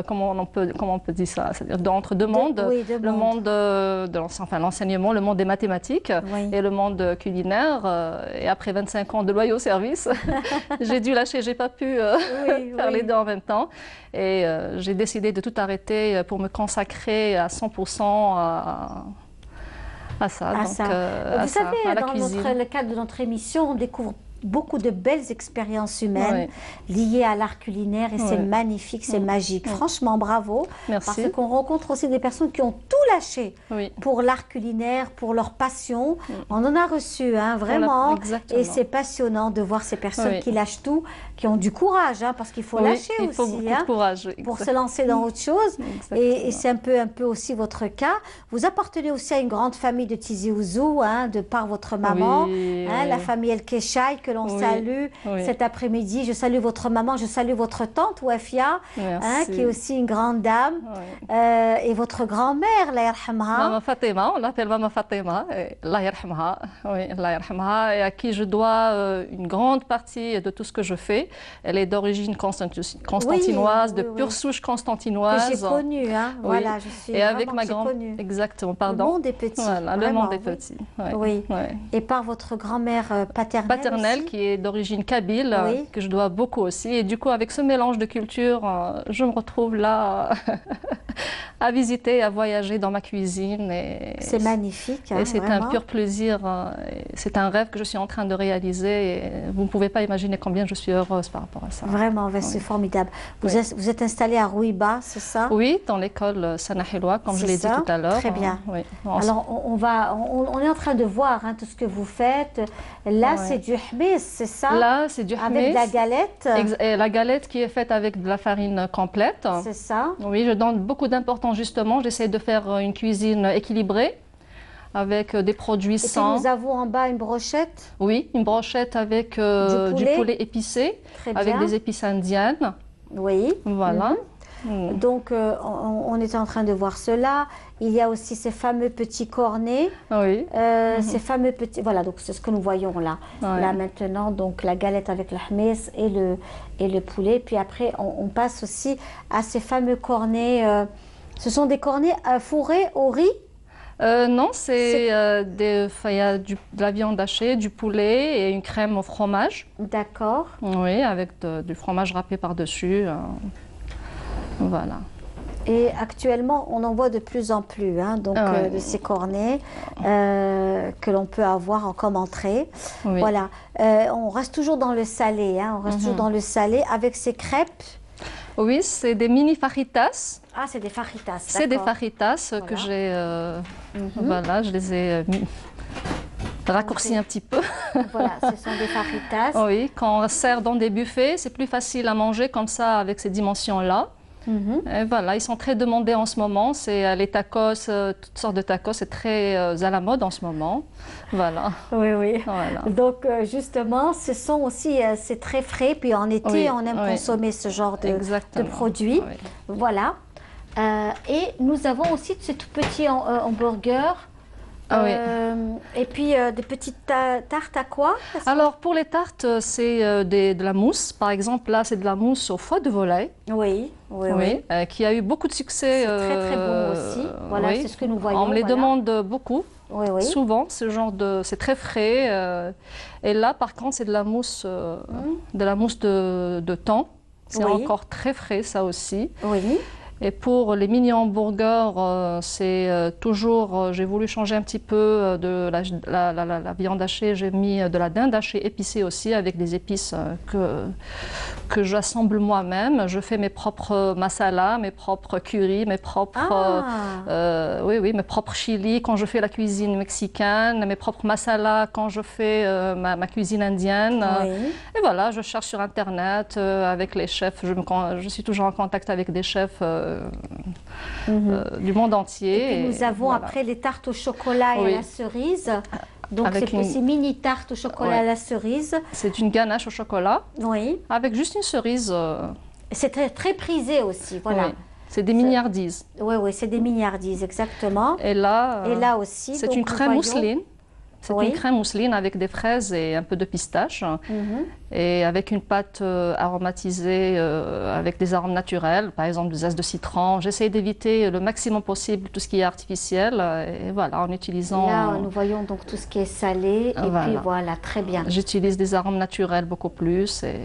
comment on peut dire ça, c'est-à-dire entre deux mondes, le monde de l'enseignement, le monde des mathématiques et le monde culinaire. Et après 25 ans de loyaux service, j'ai dû lâcher, j'ai pas pu faire les deux en même temps. Et j'ai décidé de tout arrêter pour me consacrer à 100% à ça. Vous savez, la dans le cadre de notre émission, on découvre beaucoup de belles expériences humaines liées à l'art culinaire et c'est magnifique, c'est magique. Franchement, bravo. Merci. Parce qu'on rencontre aussi des personnes qui ont tout lâché pour l'art culinaire, pour leur passion. On en a reçu, vraiment. Et c'est passionnant de voir ces personnes qui lâchent tout, qui ont du courage, parce qu'il faut lâcher aussi. Il faut beaucoup de courage. Pour se lancer dans autre chose. Et c'est un peu aussi votre cas. Vous appartenez aussi à une grande famille de Tizi Ouzou, de par votre maman, la famille El Keshaï, que l'on salue cet après-midi. Je salue votre maman, je salue votre tante Wafia, qui est aussi une grande dame, et votre grand-mère, la yarhamha. Maman Fatima, on l'appelle Maman Fatima, la yarhamha, la yarhamha, et à qui je dois une grande partie de tout ce que je fais. Elle est d'origine constantinoise, de pure souche constantinoise. Que j'ai connue, voilà, je suis et avec ma grand-mère. Exactement, pardon. Le monde est petit. Voilà, le monde est petit. Et par votre grand-mère paternelle qui est d'origine kabyle, que je dois beaucoup aussi. Et du coup, avec ce mélange de cultures, je me retrouve là à visiter, à voyager dans ma cuisine. C'est magnifique. Et c'est un pur plaisir. C'est un rêve que je suis en train de réaliser. Et vous ne pouvez pas imaginer combien je suis heureuse par rapport à ça. Vraiment, c'est formidable. Vous êtes installée à Rouiba, c'est ça? Oui, dans l'école Sana Hilwa, comme je l'ai dit tout à l'heure. Très bien. Alors, on est en train de voir tout ce que vous faites. Là, c'est du hmis, c'est ça? Là, c'est du hmis. Avec de la galette. Et la galette qui est faite avec de la farine complète. C'est ça. Oui, je donne beaucoup d'importance justement. J'essaie de faire une cuisine équilibrée avec des produits sains. Et nous avons en bas une brochette? Oui, une brochette avec du poulet épicé, avec des épices indiennes. Oui. Voilà. Donc, on est en train de voir cela. Il y a aussi ces fameux petits cornets. Oui. Ces fameux petits... Voilà, donc c'est ce que nous voyons là. Là maintenant, donc la galette avec la hmes et le poulet. Puis après, on passe aussi à ces fameux cornets. Ce sont des cornets fourrés au riz? Non, il y a de la viande hachée, du poulet et une crème au fromage. D'accord. Oui, avec du fromage râpé par-dessus. Voilà. Et actuellement, on en voit de plus en plus, hein, donc de ces cornets que l'on peut avoir comme entrée. Oui. Voilà. On reste toujours dans le salé, hein, on reste toujours dans le salé avec ces crêpes. Oui, c'est des mini fajitas. Ah, c'est des fajitas. C'est des fajitas que j'ai. Voilà, je les ai raccourcis un petit peu. Voilà, ce sont des fajitas. Oui, quand on sert dans des buffets, c'est plus facile à manger comme ça avec ces dimensions-là. Et voilà, ils sont très demandés en ce moment. C'est les tacos, toutes sortes de tacos, c'est très à la mode en ce moment. Voilà. Oui, oui. Voilà. Donc justement, ce sont aussi, c'est très frais. Puis en été, on aime consommer ce genre de produits. Oui. Voilà. Et nous avons aussi ces tout petits hamburgers. Et puis des petites tartes à quoi? Alors pour les tartes, c'est de la mousse. Par exemple, là, c'est de la mousse au foie de volaille. Oui, oui, oui. Qui a eu beaucoup de succès. C'est très très bon aussi. Voilà, c'est ce que nous voyons. On me les demande beaucoup. Oui, oui. Souvent, ce genre de, c'est très frais. Et là, par contre, c'est de la mousse, de thon. C'est encore très frais, ça aussi. Oui. Et pour les mini hamburgers, c'est toujours, j'ai voulu changer un petit peu de la viande hachée. J'ai mis de la dinde hachée épicée aussi avec des épices que j'assemble moi-même. Je fais mes propres masala, mes propres curry, mes propres, mes propres chili quand je fais la cuisine mexicaine, mes propres masala quand je fais ma cuisine indienne. Et voilà, je cherche sur Internet avec les chefs. Je suis toujours en contact avec des chefs du monde entier. Et puis nous avons après les tartes au chocolat et à la cerise. Donc c'est ces mini tartes au chocolat à la cerise. C'est une ganache au chocolat. Oui. Avec juste une cerise. C'est très, très prisé aussi, voilà. Oui. C'est des miniardises. Oui, oui, c'est des miniardises, exactement. Et là aussi. C'est une crème mousseline. C'est une crème mousseline avec des fraises et un peu de pistache. Et avec une pâte aromatisée avec des arômes naturels, par exemple des zestes de citron. J'essaie d'éviter le maximum possible tout ce qui est artificiel. Et voilà, en utilisant... Là, nous voyons donc tout ce qui est salé. Et puis voilà, très bien. J'utilise des arômes naturels beaucoup plus. Et...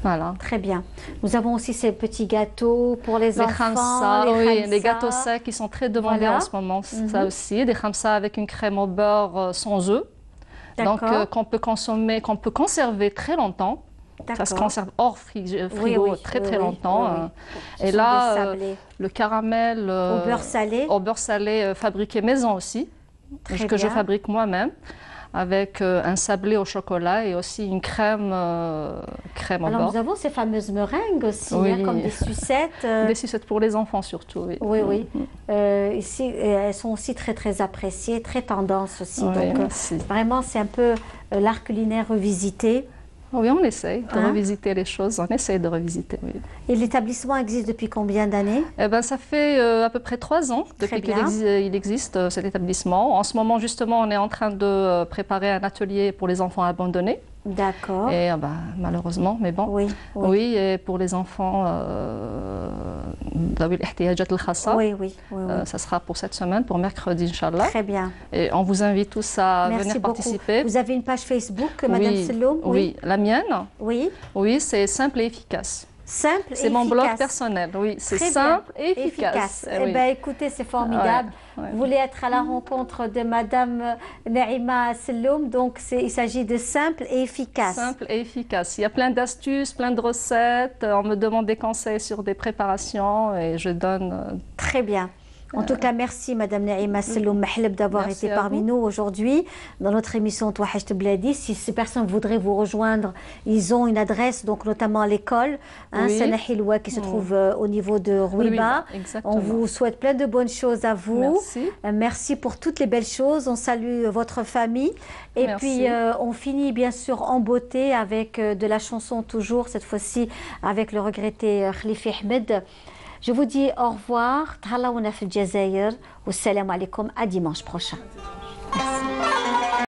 Voilà. Très bien. Nous avons aussi ces petits gâteaux pour les enfants. Khamsa, les gâteaux secs qui sont très demandés en ce moment. Ça aussi, des khamsa avec une crème au beurre sans œufs. Donc qu'on peut consommer, qu'on peut conserver très longtemps. Ça se conserve hors frigo très longtemps. Et là, le caramel au beurre salé fabriqué maison aussi, que je fabrique moi-même, avec un sablé au chocolat et aussi une crème au beurre. Alors nous avons ces fameuses meringues aussi, comme des sucettes. Des sucettes pour les enfants surtout, oui. Oui, oui. Ici, elles sont aussi très très appréciées, très tendance aussi. Oui, donc vraiment, c'est un peu l'art culinaire revisité. Oui, on essaye de revisiter les choses, on essaye de revisiter, oui. Et l'établissement existe depuis combien d'années? Ça fait à peu près 3 ans depuis qu'il existe cet établissement. En ce moment, justement, on est en train de préparer un atelier pour les enfants abandonnés. D'accord. Et malheureusement, mais bon. Oui, et pour les enfants ça sera pour cette semaine, pour mercredi, Inch'Allah. Très bien. Et on vous invite tous à venir participer. Vous avez une page Facebook, Madame Selloum? Oui, la mienne. Oui. Oui, c'est simple et efficace. Simple et efficace. C'est mon blog personnel, oui, c'est simple et efficace. Eh bien, écoutez, c'est formidable. Vous voulez être à la rencontre de Madame Naïma Selloum, donc il s'agit de simple et efficace. Simple et efficace. Il y a plein d'astuces, plein de recettes. On me demande des conseils sur des préparations et je donne. Très bien. En tout cas, merci Madame Naïma Selloum Mahleb d'avoir été parmi nous aujourd'hui dans notre émission Touahacht Bladi. Si ces personnes voudraient vous rejoindre, ils ont une adresse, donc notamment à l'école, Sanahilwa, qui se trouve au niveau de Rouiba. On vous souhaite plein de bonnes choses à vous. Merci. Merci pour toutes les belles choses. On salue votre famille. Et puis, on finit bien sûr en beauté avec de la chanson toujours, cette fois-ci avec le regretté Khalifi Ahmed. Je vous dis au revoir. Thallaouna fil Jazaïr. Wassalamu alaikum. À dimanche prochain. Merci.